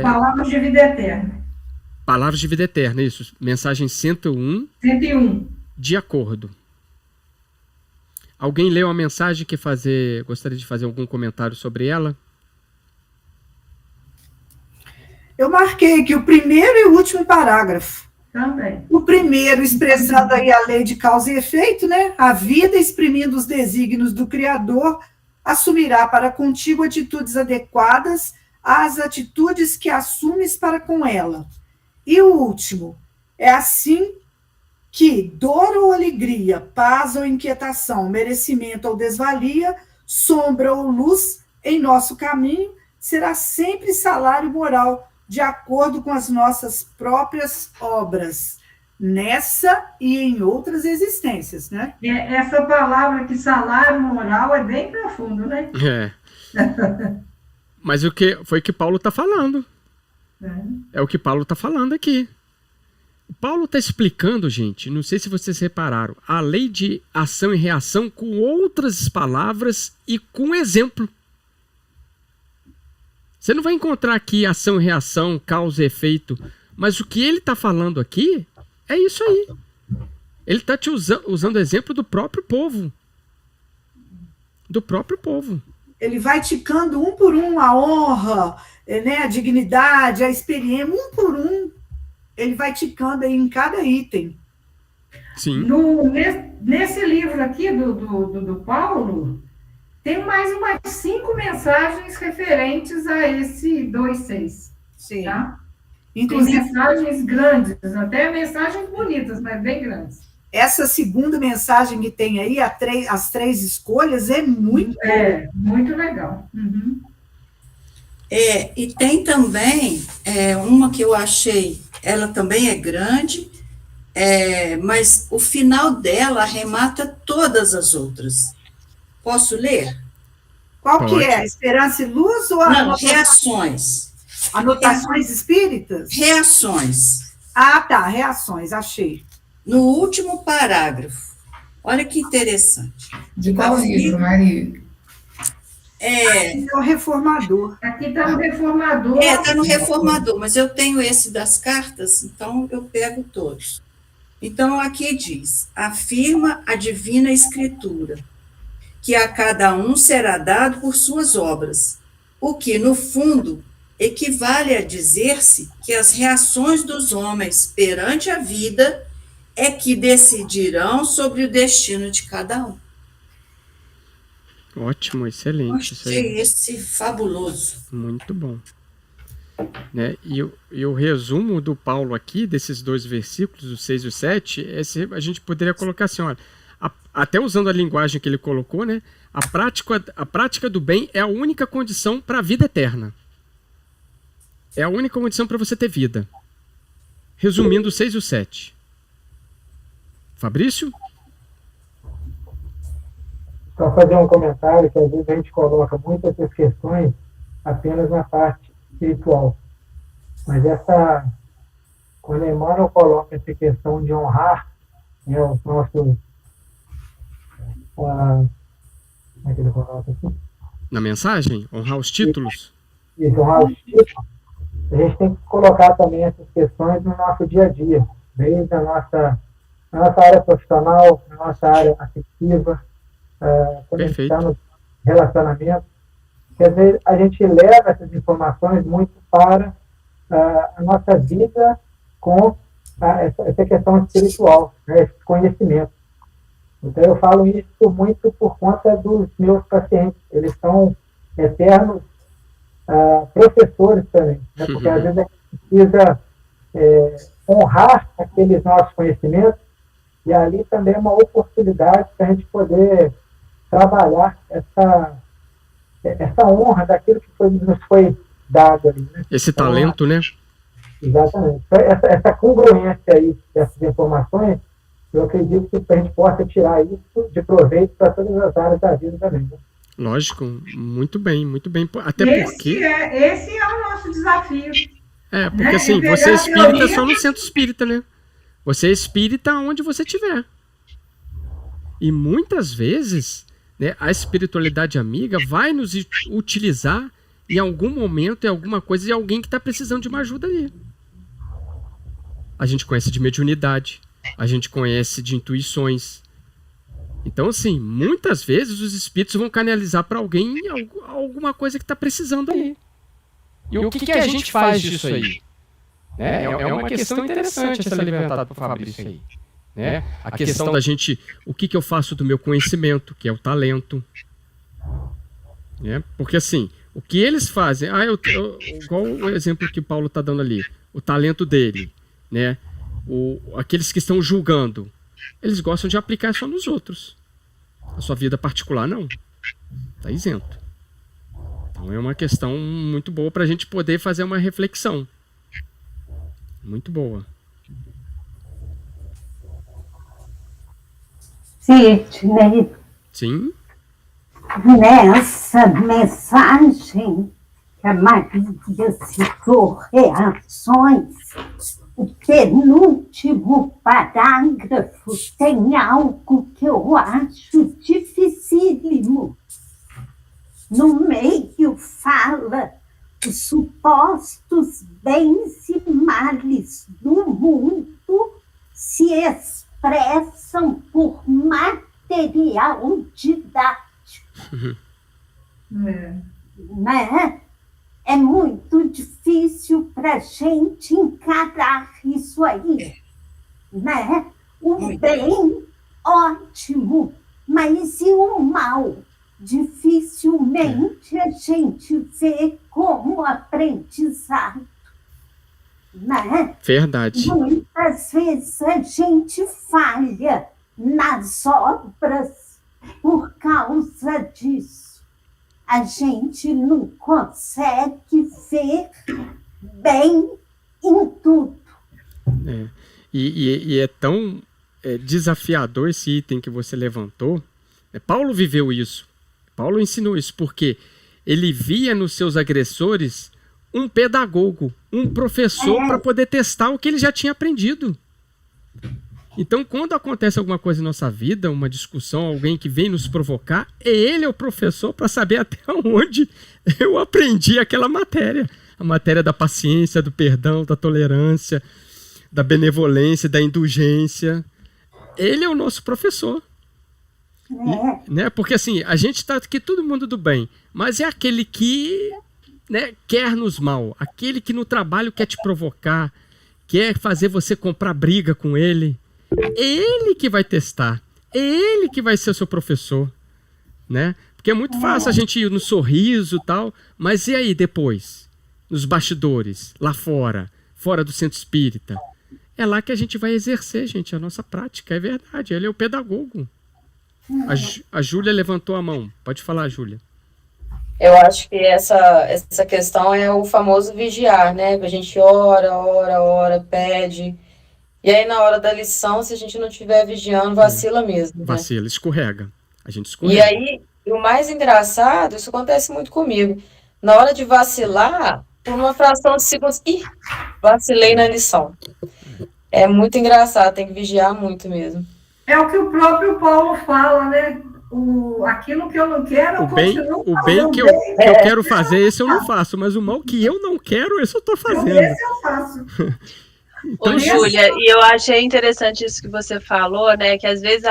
Palavras de vida eterna. Palavras de vida eterna, isso. Mensagem 101. 101. De acordo. Alguém leu a mensagem que gostaria de fazer algum comentário sobre ela? Eu marquei aqui o primeiro e o último parágrafo. Também. O primeiro, expressando aí a lei de causa e efeito, né? A vida, exprimindo os desígnios do Criador, assumirá para contigo atitudes adequadas às atitudes que assumes para com ela. E o último, é assim que dor ou alegria, paz ou inquietação, merecimento ou desvalia, sombra ou luz em nosso caminho, será sempre salário moral, de acordo com as nossas próprias obras, nessa e em outras existências, né? Essa palavra que salário moral é bem profundo, né? Mas foi o que Paulo está falando. É o que Paulo está falando aqui. O Paulo está explicando, gente, não sei se vocês repararam, a lei de ação e reação com outras palavras e com exemplo. Você não vai encontrar aqui ação e reação, causa e efeito, mas o que ele está falando aqui é isso aí. Ele está te usando o exemplo do próprio povo. Do próprio povo. Ele vai ticando um por um a honra, né, a dignidade, a experiência, um por um. Ele vai ticando aí em cada item. Sim. Nesse livro aqui do Paulo, tem mais umas 5 mensagens referentes a esse 2,6. Sim. Tá? Inclusive, tem mensagens grandes, até mensagens bonitas, mas bem grandes. Essa segunda mensagem que tem aí, as 3 escolhas, é muito boa. Muito legal. Uhum. E tem também uma que eu achei, ela também é grande, mas o final dela arremata todas as outras. Posso ler? Qual que é? Esperança e luz ou Não, reações. Anotações espíritas? Reações. Ah, tá, reações, achei. No último parágrafo. Olha que interessante. De qual livro, Maria? É o Reformador. Aqui está no Reformador. Está no Reformador, mas eu tenho esse das cartas, então eu pego todos. Então, aqui diz, afirma a Divina Escritura, que a cada um será dado por suas obras, o que, no fundo, equivale a dizer-se que as reações dos homens perante a vida é que decidirão sobre o destino de cada um. Ótimo, excelente. Achei esse fabuloso. Muito bom. Né? E o resumo do Paulo aqui, desses 2 versículos, o 6 e o 7, a gente poderia colocar assim, olha, até usando a linguagem que ele colocou, né? A prática do bem é a única condição para a vida eterna. É a única condição para você ter vida. Resumindo o 6 e o 7. Fabrício? Só fazer um comentário, que às vezes a gente coloca muitas dessas questões apenas na parte espiritual. Mas quando Emmanuel coloca essa questão de honrar, né, os nossos... como é que ele coloca aqui? Na mensagem? Honrar os títulos? Isso, honrar os títulos. A gente tem que colocar também essas questões no nosso dia a dia, desde na nossa área profissional, na nossa área afetiva, quando a gente está no relacionamento. Quer dizer, a gente leva essas informações muito para a nossa vida com essa questão espiritual, né, esse conhecimento. Então, eu falo isso muito por conta dos meus pacientes. Eles são eternos professores também, né, porque às vezes a gente precisa honrar aqueles nossos conhecimentos E ali também é uma oportunidade para a gente poder trabalhar essa honra daquilo que nos foi dado ali. Né? Esse talento, né? Exatamente. Essa congruência aí dessas informações, eu acredito que a gente possa tirar isso de proveito para todas as áreas da vida também. Né? Lógico, muito bem, muito bem. Até porque... Esse é o nosso desafio. Porque né? assim, você é espírita só no centro espírita, né? Você é espírita onde você estiver. E muitas vezes, né, a espiritualidade amiga vai nos utilizar em algum momento, em alguma coisa, de alguém que está precisando de uma ajuda ali. A gente conhece de mediunidade, a gente conhece de intuições. Então, assim, muitas vezes os espíritos vão canalizar para alguém alguma coisa que está precisando ali. E o que a gente faz disso aí? É uma questão interessante essa levantada por Fabrício aí. Né? A questão da gente, o que eu faço do meu conhecimento, que é o talento. Né? Porque assim, o que eles fazem, igual o exemplo que o Paulo está dando ali, o talento dele, né? Aqueles que estão julgando, eles gostam de aplicar só nos outros. A sua vida particular não. Está isento. Então é uma questão muito boa para a gente poder fazer uma reflexão. Muito boa. Sidney, Sim. nessa mensagem que a Maria citou, reações, o penúltimo parágrafo tem algo que eu acho dificílimo. No meio fala os supostos bens e males do mundo se expressam por material didático. Né? É muito difícil para a gente encarar isso aí. Né? O bem, ótimo, mas e o mal? Dificilmente a gente vê como aprendizado. Né? Verdade. Muitas vezes a gente falha nas obras por causa disso. A gente não consegue ver bem em tudo. E é tão desafiador esse item que você levantou. Paulo viveu isso. Paulo ensinou isso porque ele via nos seus agressores um pedagogo, um professor para poder testar o que ele já tinha aprendido. Então, quando acontece alguma coisa em nossa vida, uma discussão, alguém que vem nos provocar, ele é o professor para saber até onde eu aprendi aquela matéria. A matéria da paciência, do perdão, da tolerância, da benevolência, da indulgência. Ele é o nosso professor. Né? Porque assim, a gente está aqui todo mundo do bem, mas é aquele que, né, quer nos mal, aquele que no trabalho quer te provocar, quer fazer você comprar briga com ele. É ele que vai testar, é ele que vai ser o seu professor, né? Porque é muito fácil a gente ir no sorriso e tal, mas e aí depois? Nos bastidores, lá fora do centro espírita. É lá que a gente vai exercer, gente, a nossa prática, é verdade, ele é o pedagogo. A Júlia levantou a mão. Pode falar, Júlia. Eu acho que essa questão é o famoso vigiar, né? A gente ora, pede. E aí, na hora da lição, se a gente não estiver vigiando, vacila mesmo. Né? Vacila, escorrega. A gente escorrega. E aí, o mais engraçado, isso acontece muito comigo. Na hora de vacilar, por uma fração de segundos, vacilei na lição. É muito engraçado, tem que vigiar muito mesmo. É o que o próprio Paulo fala, né? Aquilo que eu não quero, o bem que eu quero fazer, esse eu não faço, mas o mal que eu não quero, esse eu estou fazendo. Esse eu faço. Ô, Júlia, e eu achei interessante isso que você falou, né? Que às vezes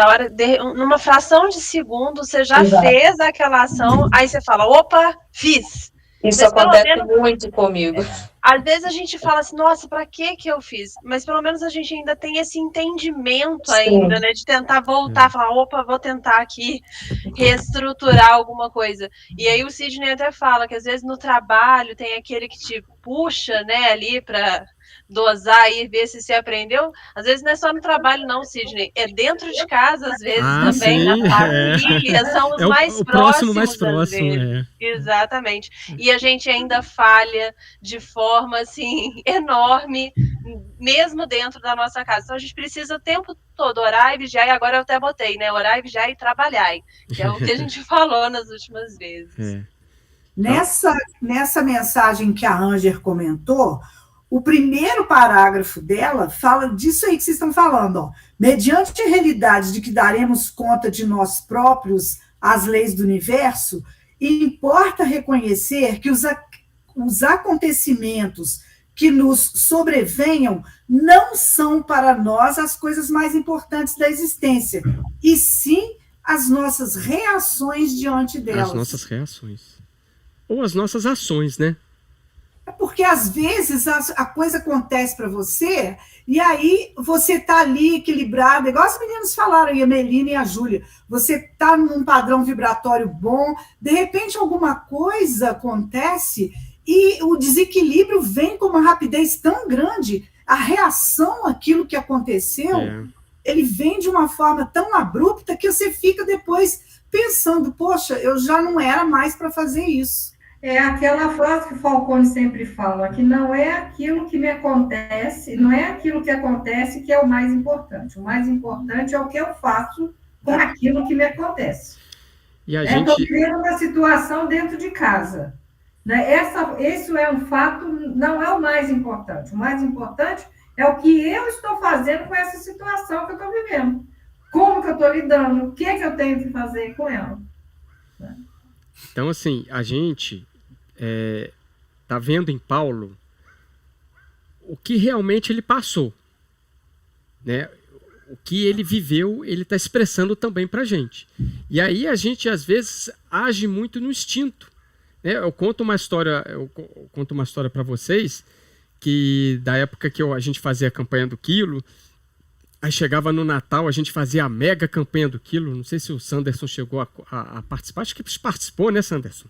numa fração de segundo, você já fez aquela ação, aí você fala, opa, fiz. Isso acontece muito comigo. Às vezes a gente fala assim, nossa, pra que eu fiz? Mas pelo menos a gente ainda tem esse entendimento ainda, né? De tentar voltar, falar, opa, vou tentar aqui reestruturar alguma coisa. E aí o Sidney até fala que às vezes no trabalho tem aquele que te puxa, né, ali pra dosar e ver se você aprendeu. Às vezes não é só no trabalho, não, Sidney. É dentro de casa, às vezes, também, sim, na família, são os É mais o próximo próximos, mais às próximo, vezes. Exatamente. E a gente ainda falha de forma, assim, enorme, mesmo dentro da nossa casa. Então, a gente precisa o tempo todo orar e vigiar, e agora eu até botei, né? Orar e vigiar e trabalhar, que é o que a gente falou nas últimas vezes. Nessa mensagem que a Anger comentou, o primeiro parágrafo dela fala disso aí que vocês estão falando, ó. Mediante a realidade de que daremos conta de nós próprios às leis do universo, importa reconhecer que os acontecimentos que nos sobrevenham não são para nós as coisas mais importantes da existência, e sim as nossas reações diante delas. As nossas reações. Ou as nossas ações, né? É porque, às vezes, a coisa acontece para você, e aí você está ali equilibrado, igual as meninas falaram, a Melina e a Júlia. Você está num padrão vibratório bom, de repente alguma coisa acontece e o desequilíbrio vem com uma rapidez tão grande, a reação àquilo que aconteceu, ele vem de uma forma tão abrupta que você fica depois pensando, poxa, eu já não era mais para fazer isso. É aquela frase que o Falcone sempre fala, que não é aquilo que me acontece, não é aquilo que acontece que é o mais importante. O mais importante é o que eu faço com aquilo que me acontece. E a Estou gente... vivendo uma situação dentro de casa. Né? Esse é um fato, não é o mais importante. O mais importante é o que eu estou fazendo com essa situação que eu estou vivendo. Como que eu estou lidando, o que é que eu tenho que fazer com ela. Então, assim, a gente está vendo em Paulo o que realmente ele passou, né? O que ele viveu, ele está expressando também para a gente. E aí a gente, às vezes, age muito no instinto, né? Eu conto uma história para vocês, que da época que a gente fazia a campanha do quilo, aí chegava no Natal, a gente fazia a mega campanha do quilo. Não sei se o Sanderson chegou a participar. Acho que participou, né, Sanderson?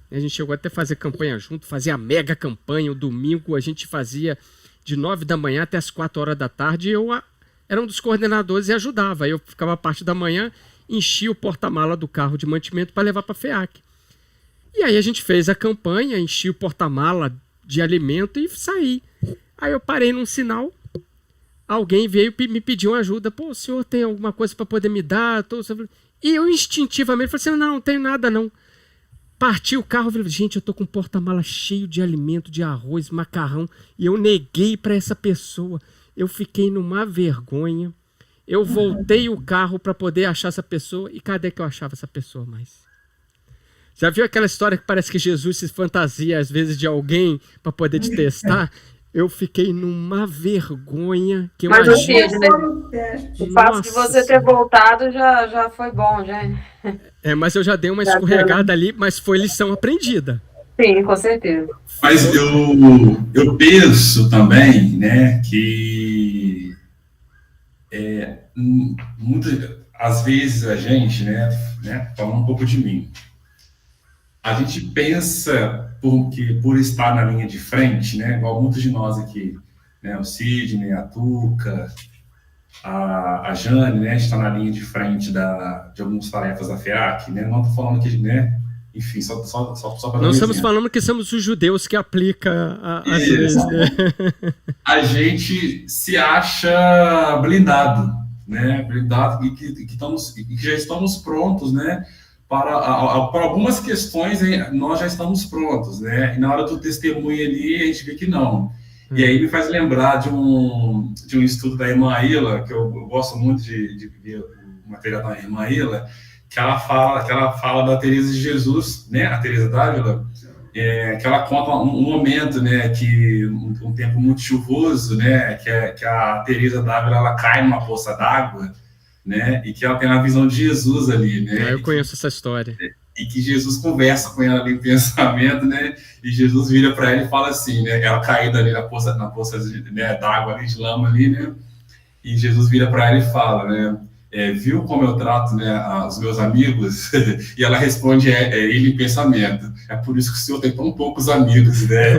A gente chegou até a fazer campanha junto, fazia a mega campanha. O domingo a gente fazia de 9 da manhã até as 4 horas da tarde. E eu era um dos coordenadores e ajudava. Aí eu ficava a parte da manhã, enchia o porta-mala do carro de mantimento para levar para a FEAC. E aí a gente fez a campanha, enchi o porta-mala de alimento e saí. Aí eu parei num sinal. Alguém veio me pedir uma ajuda. Pô, o senhor tem alguma coisa para poder me dar? E eu instintivamente falei assim, não tenho nada não. Parti o carro, falei, gente, eu tô com um porta-mala cheio de alimento, de arroz, macarrão, e eu neguei para essa pessoa. Eu fiquei numa vergonha. Eu voltei o carro para poder achar essa pessoa, e cadê que eu achava essa pessoa mais? Já viu aquela história que parece que Jesus se fantasia às vezes de alguém para poder te testar? Eu fiquei numa vergonha que eu Mas agi. O fato de você ter voltado já foi bom, já. Mas eu já dei uma escorregada ali, mas foi lição aprendida. Sim, com certeza. Mas eu penso também, né, que às vezes a gente, né, falando um pouco de mim, a gente pensa por estar na linha de frente, né, igual muitos de nós aqui, né, o Sidney, a Tuca, a Jane, né, está na linha de frente de algumas tarefas da FEAC, né, não estou falando aqui, né, enfim, só para Não estamos falando que somos os judeus que aplicam as leis, né? A gente se acha blindado, né, blindado e que já estamos prontos, né, para algumas questões nós já estamos prontos, né? E na hora do testemunho ali a gente vê que não. E aí me faz lembrar de um estudo da irmã Ila, que eu gosto muito de ver o material da irmã Ila, que ela fala da Teresa de Jesus, né? A Teresa d'Ávila, que ela conta um momento, né? Que um tempo muito chuvoso, né? Que a Teresa d'Ávila ela cai numa poça d'água, né? E que ela tem a visão de Jesus ali, né? Eu conheço essa história. E que Jesus conversa com ela ali em pensamento, né? E Jesus vira para ela e fala assim, né? Ela caída ali na poça né, d'água ali, de lama ali, né? E Jesus vira para ela e fala, né? viu como eu trato, né, os meus amigos? E ela responde, ele em pensamento. É por isso que o senhor tem tão poucos amigos, né?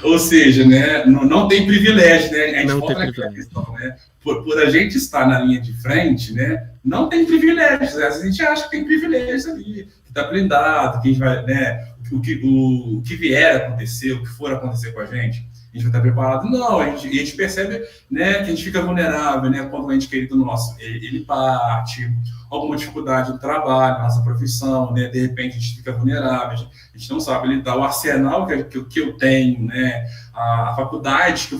Ou seja, né, não tem privilégio, né? A gente Não volta tem naquela privilégio. questão, né? Por a gente estar na linha de frente, né, não tem privilégios. Às vezes a gente acha que tem privilégios ali, que está blindado, que a gente vai, né, o que vier a acontecer, o que for acontecer com a gente vai estar preparado. Não, a gente percebe, né, que a gente fica vulnerável, né, quando o ente querido nosso, ele parte, alguma dificuldade no trabalho, na nossa profissão, né, de repente a gente fica vulnerável, a gente não sabe lidar, o arsenal que eu tenho, né, a faculdade que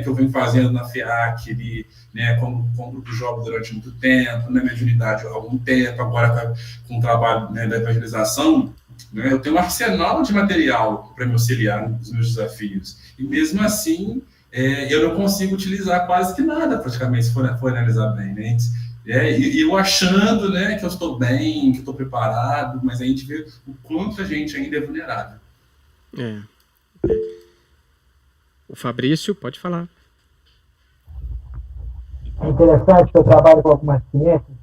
eu venho fazendo na FEAC, né, como grupo jovem durante muito tempo, na mediunidade há algum tempo, agora com o trabalho, né, da evangelização, né, eu tenho um arsenal de material para me auxiliar nos meus desafios. E mesmo assim, eu não consigo utilizar quase que nada, praticamente, se for analisar bem, né? E eu achando, né, que eu estou bem, que eu estou preparado, mas a gente vê o quanto a gente ainda é vulnerável. O Fabrício, pode falar. É interessante que eu trabalho com algumas ciências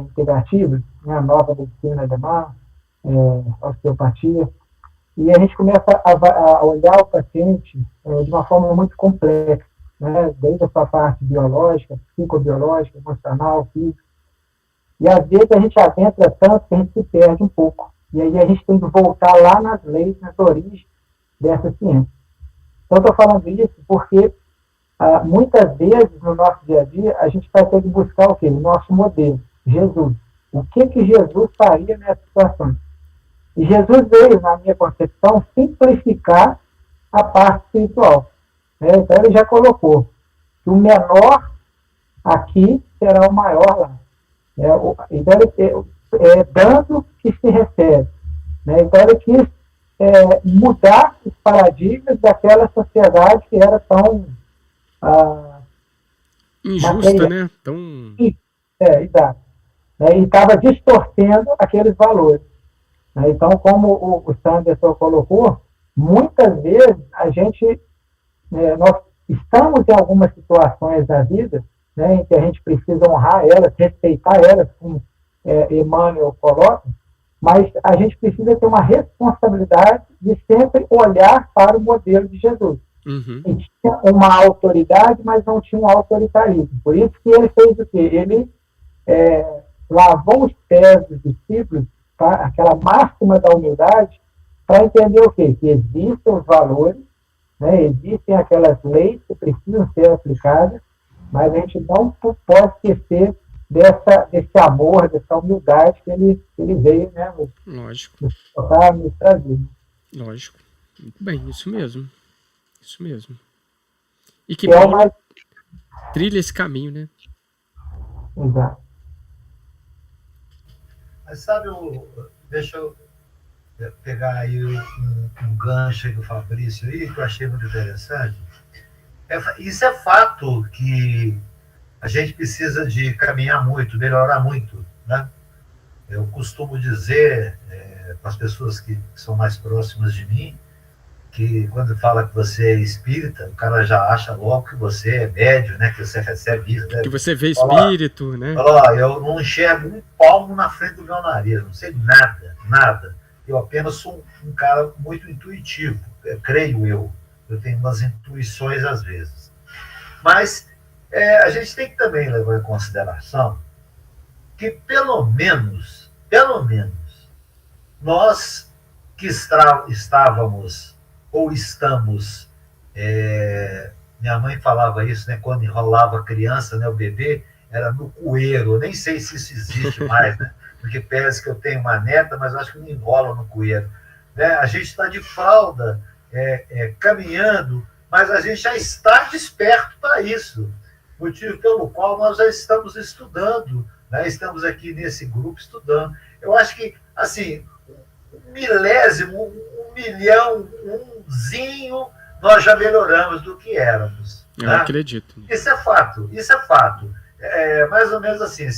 integrativas, né, a nova medicina alemã, osteopatia, e a gente começa a olhar o paciente de uma forma muito complexa, né, desde a sua parte biológica, psicobiológica, emocional, física, e às vezes a gente adentra tanto que a gente se perde um pouco, e aí a gente tem que voltar lá nas leis, nas origens dessa ciência. Então, eu estou falando isso porque muitas vezes no nosso dia a dia a gente vai ter que buscar o quê? O nosso modelo, Jesus. O que Jesus faria nessa situação? E Jesus veio, na minha concepção, simplificar a parte espiritual. Né? Então, ele já colocou que o menor aqui será o maior lá. Então, ele dando que se recebe. Né? Então, ele quis mudar os paradigmas daquela sociedade que era tão injusta, material, né? Tão... exato. E estava distorcendo aqueles valores. Então, como o Sanderson colocou, muitas vezes nós estamos em algumas situações da vida, né, em que a gente precisa honrar elas, respeitar elas, como Emmanuel coloca, mas a gente precisa ter uma responsabilidade de sempre olhar para o modelo de Jesus. Uhum. E tinha uma autoridade, mas não tinha um autoritarismo. Por isso que ele fez o quê? Ele lavou os pés dos discípulos, tá? Aquela máxima da humildade, para entender o quê? Que existem os valores, né? Existem aquelas leis que precisam ser aplicadas, mas a gente não pode esquecer desse amor, dessa humildade que ele veio, né, Lógico. Nos trazer. Lógico. Muito bem, isso mesmo. Isso mesmo. E que Paulo trilha esse caminho, né? Exato. Mas sabe, deixa eu pegar aí um gancho aí do Fabrício aí, que eu achei muito interessante. Isso é fato que a gente precisa de caminhar muito, melhorar muito, né? Eu costumo dizer para as pessoas que são mais próximas de mim, que quando fala que você é espírita, o cara já acha logo que você é médio, né? Que você recebe isso, né? Que você vê espírito, né? Fala, eu não enxergo um palmo na frente do meu nariz, não sei nada. Eu apenas sou um cara muito intuitivo, creio eu. Eu tenho umas intuições às vezes. Mas a gente tem que também levar em consideração que pelo menos, nós que estávamos ou estamos, minha mãe falava isso, né, quando enrolava a criança, né, o bebê, era no cueiro, eu nem sei se isso existe mais, né, porque parece que eu tenho uma neta, mas eu acho que não enrola no cueiro. Né? A gente está de fralda, caminhando, mas a gente já está desperto para isso, motivo pelo qual nós já estamos estudando, né? Estamos aqui nesse grupo estudando. Eu acho que, assim, um milésimo, 1 milhão, umzinho, nós já melhoramos do que éramos. Eu né? acredito. Isso é fato. Mais ou menos assim,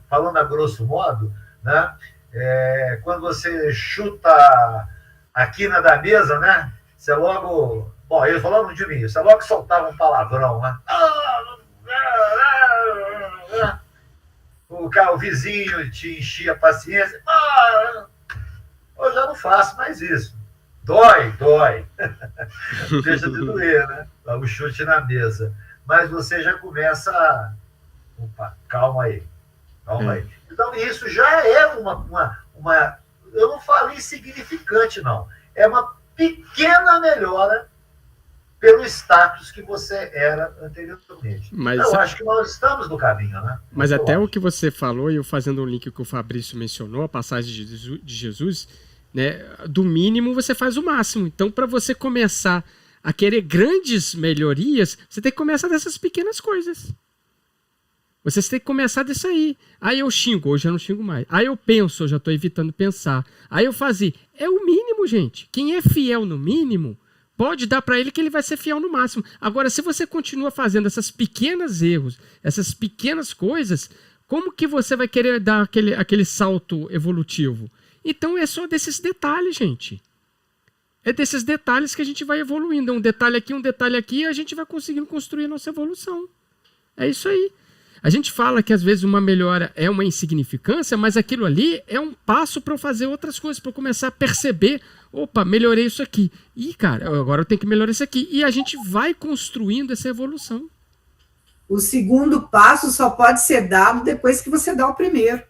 falando a grosso modo, né? Quando você chuta a quina da mesa, né? Você logo... Bom, eles falaram de mim, você logo soltava um palavrão, né? o vizinho te enchia a paciência. Eu já não faço mais isso. Dói. Deixa de doer, né? Dá um chute na mesa. Mas você já começa a... Opa, calma aí. Então, isso já é uma... Eu não falei insignificante, não. É uma pequena melhora pelo status que você era anteriormente. Mas, eu acho que nós estamos no caminho, né? Mas até o que você falou, e eu fazendo um link que o Fabrício mencionou, a passagem de Jesus, né, do mínimo você faz o máximo. Então, para você começar a querer grandes melhorias, você tem que começar dessas pequenas coisas. Você tem que começar disso aí. Aí eu xingo, hoje eu não xingo mais. Aí eu penso, eu já estou evitando pensar. Aí eu fazia. É o mínimo, gente. Quem é fiel no mínimo, pode dar para ele que ele vai ser fiel no máximo. Agora, se você continua fazendo esses pequenos erros, essas pequenas coisas, como que você vai querer dar aquele salto evolutivo? Então é só desses detalhes, gente. É desses detalhes que a gente vai evoluindo. Um detalhe aqui, e a gente vai conseguindo construir a nossa evolução. É isso aí. A gente fala que às vezes uma melhora é uma insignificância, mas aquilo ali é um passo para eu fazer outras coisas, para eu começar a perceber, opa, melhorei isso aqui. Ih, cara, agora eu tenho que melhorar isso aqui. E a gente vai construindo essa evolução. O segundo passo só pode ser dado depois que você dá o primeiro.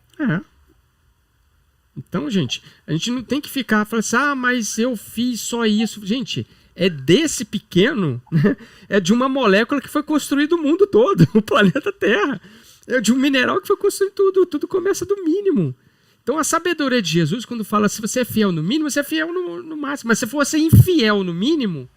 Então, gente, a gente não tem que ficar falando assim, mas eu fiz só isso. Gente, é desse pequeno, né? É de uma molécula que foi construído o mundo todo, o planeta Terra. É de um mineral que foi construído tudo começa do mínimo. Então a sabedoria de Jesus, quando fala se você é fiel no mínimo, você é fiel no máximo. Mas se você é infiel no mínimo,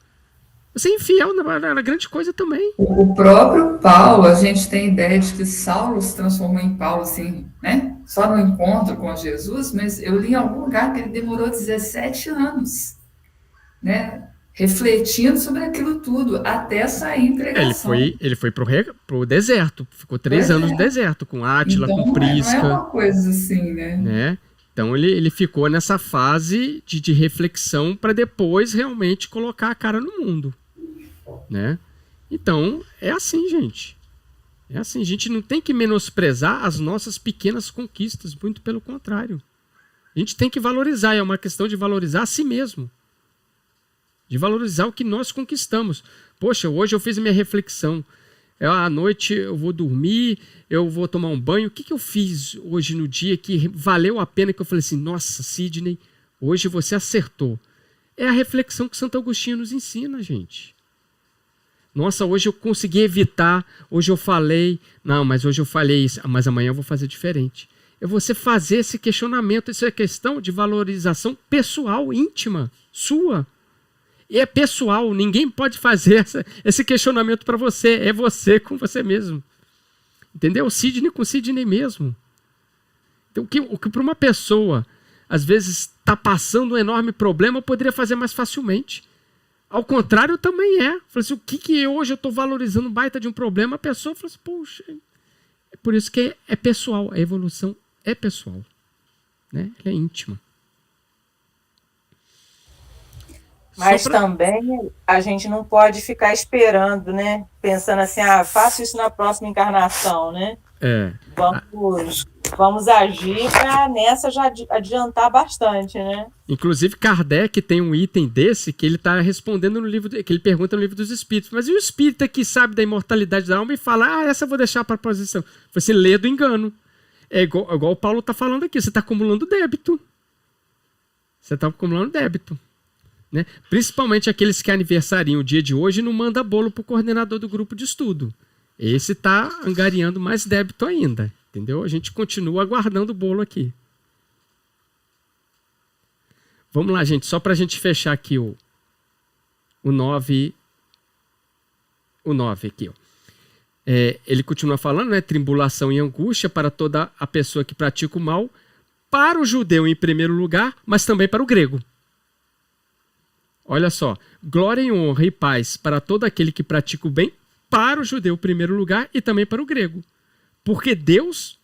você é infiel na grande coisa também. O próprio Paulo, a gente tem ideia de que Saulo se transformou em Paulo, assim, né? Só no encontro com Jesus, mas eu li em algum lugar que ele demorou 17 anos, né? Refletindo sobre aquilo tudo, até sair em pregação. Ele foi pro deserto, ficou 3 anos no deserto, com Átila, então, com Prisca. Não é uma coisa assim, né? Então ele ficou nessa fase de reflexão para depois realmente colocar a cara no mundo. Né? Então, é assim, gente. É assim, a gente não tem que menosprezar as nossas pequenas conquistas, muito pelo contrário. A gente tem que valorizar, é uma questão de valorizar a si mesmo. De valorizar o que nós conquistamos. Poxa, hoje eu fiz a minha reflexão. À noite eu vou dormir, eu vou tomar um banho. O que eu fiz hoje no dia que valeu a pena, que eu falei assim, nossa, Sidney, hoje você acertou. É a reflexão que Santo Agostinho nos ensina, gente. Nossa, hoje eu consegui evitar, hoje eu falei, não, mas hoje eu falei isso, mas amanhã eu vou fazer diferente. É você fazer esse questionamento, isso é questão de valorização pessoal, íntima, sua. É pessoal, ninguém pode fazer esse questionamento para você, é você com você mesmo. Entendeu? Sidney com Sidney mesmo. Então, o que para uma pessoa, às vezes, está passando um enorme problema, eu poderia fazer mais facilmente. Ao contrário, também é. Falei assim, o que hoje eu estou valorizando um baita de um problema, a pessoa fala assim, poxa, é por isso que é pessoal, a evolução é pessoal. Né? Ela é íntima. Mas também a gente não pode ficar esperando, né? Pensando assim, faço isso na próxima encarnação, né? Vamos agir para nessa já adiantar bastante, né? Inclusive, Kardec tem um item desse que ele está respondendo no livro, que ele pergunta no livro dos Espíritos. Mas e o espírita que sabe da imortalidade da alma e fala, essa eu vou deixar para a posição. Você lê do engano. É igual o Paulo está falando aqui, você está acumulando débito. Né? Principalmente aqueles que aniversariam o dia de hoje e não manda bolo para o coordenador do grupo de estudo. Esse está angariando mais débito ainda. Entendeu? A gente continua aguardando o bolo aqui. Vamos lá, gente. Só para a gente fechar aqui o 9. O 9 aqui. Ele continua falando, né? Tribulação e angústia para toda a pessoa que pratica o mal, para o judeu em primeiro lugar, mas também para o grego. Olha só, glória e honra e paz para todo aquele que pratica o bem, para o judeu em primeiro lugar e também para o grego. Porque Deus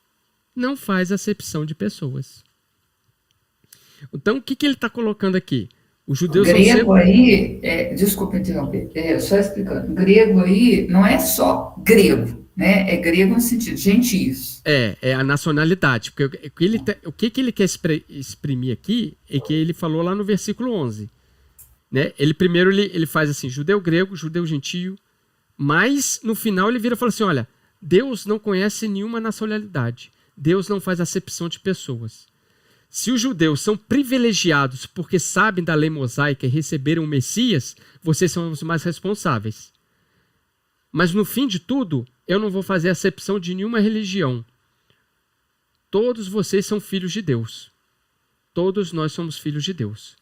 não faz acepção de pessoas. Então, o que ele está colocando aqui? Os judeus o grego aí, desculpa interromper, só explicando, grego aí não é só grego, né? É grego no sentido, gentios. É a nacionalidade. Porque o que ele quer exprimir aqui é que ele falou lá no versículo 11. Né? Primeiro ele faz assim, judeu grego, judeu gentio, mas no final ele vira e fala assim, olha, Deus não conhece nenhuma nacionalidade. Deus não faz acepção de pessoas. Se os judeus são privilegiados porque sabem da lei mosaica e receberam o Messias, vocês são os mais responsáveis. Mas no fim de tudo, eu não vou fazer acepção de nenhuma religião. Todos vocês são filhos de Deus. Todos nós somos filhos de Deus.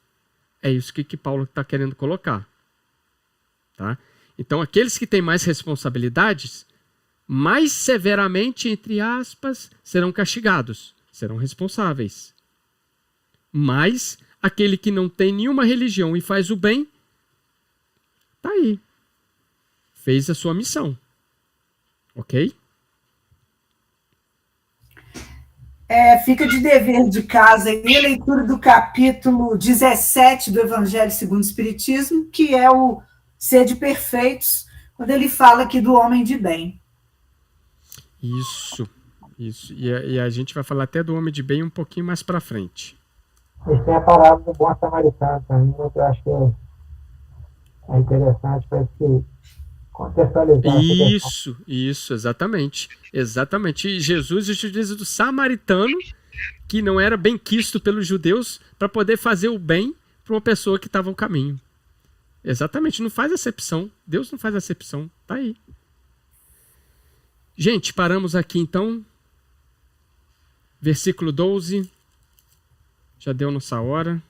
É isso que Paulo está querendo colocar. Tá? Então, aqueles que têm mais responsabilidades, mais severamente, entre aspas, serão castigados, serão responsáveis. Mas aquele que não tem nenhuma religião e faz o bem, está aí. Fez a sua missão. Ok? Fica de dever de casa aí a leitura do capítulo 17 do Evangelho segundo o Espiritismo, que é o Sede Perfeitos, quando ele fala aqui do homem de bem. Isso. E a gente vai falar até do homem de bem um pouquinho mais para frente. Eles têm a parábola do bom samaritano também, eu acho que é interessante para se contextualizar. Isso, exatamente. E Jesus utiliza do samaritano, que não era bem quisto pelos judeus, para poder fazer o bem para uma pessoa que estava no caminho. Exatamente, não faz acepção. Deus não faz acepção. Tá aí. Gente, paramos aqui então. Versículo 12. Já deu nossa hora.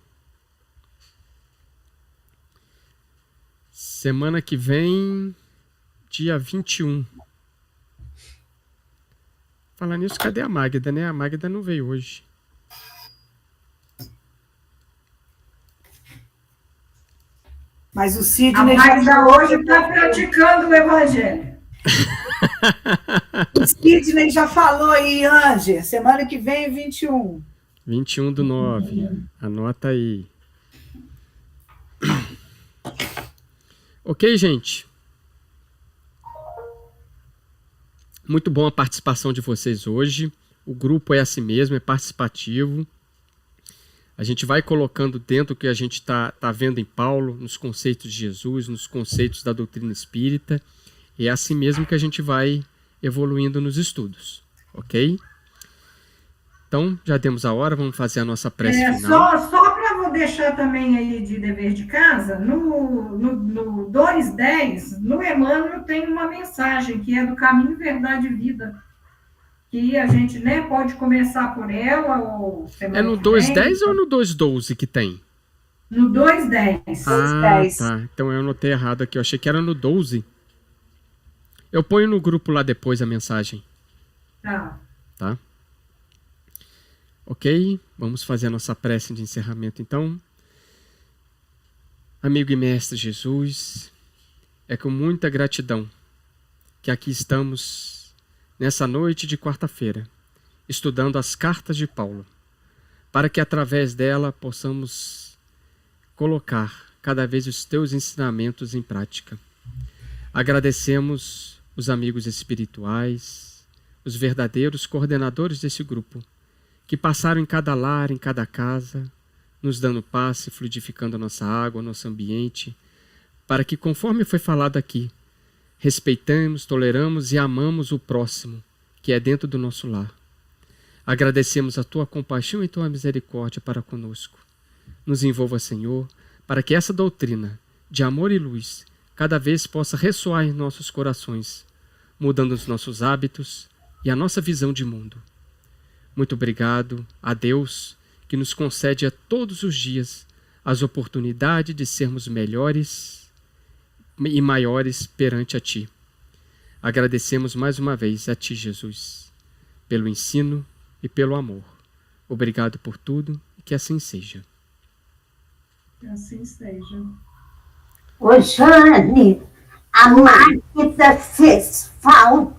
Semana que vem, dia 21. Falar nisso, cadê a Magda, né? A Magda não veio hoje. Mas o Sidney... A Magda hoje está praticando o evangelho. O Sidney já falou aí, Ângela. Semana que vem, 21. 21/9. Anota aí. Ok, gente? Muito bom a participação de vocês hoje. O grupo é assim mesmo, é participativo. A gente vai colocando dentro do que a gente está vendo em Paulo, nos conceitos de Jesus, nos conceitos da doutrina espírita. E é assim mesmo que a gente vai evoluindo nos estudos. Ok? Então, já demos a hora, vamos fazer a nossa prece final. Só para deixar também aí de dever de casa, no 2:10, no Emmanuel tem uma mensagem que é do caminho, verdade e vida, que a gente pode começar por ela ou... É no 2:10 ou no 2:12 que tem? No 2:10. Tá. Então eu anotei errado aqui, eu achei que era no 12. Eu ponho no grupo lá depois a mensagem. Tá? Ok? Vamos fazer a nossa prece de encerramento, então. Amigo e mestre Jesus, é com muita gratidão que aqui estamos nessa noite de quarta-feira, estudando as cartas de Paulo, para que através dela possamos colocar cada vez os teus ensinamentos em prática. Agradecemos os amigos espirituais, os verdadeiros coordenadores desse grupo, que passaram em cada lar, em cada casa, nos dando paz e fluidificando a nossa água, o nosso ambiente, para que, conforme foi falado aqui, respeitamos, toleramos e amamos o próximo, que é dentro do nosso lar. Agradecemos a tua compaixão e tua misericórdia para conosco. Nos envolva, Senhor, para que essa doutrina de amor e luz cada vez possa ressoar em nossos corações, mudando os nossos hábitos e a nossa visão de mundo. Muito obrigado a Deus, que nos concede a todos os dias as oportunidades de sermos melhores e maiores perante a Ti. Agradecemos mais uma vez a Ti, Jesus, pelo ensino e pelo amor. Obrigado por tudo e que assim seja. Que assim seja. Ô, Jane, a Magda fez falta.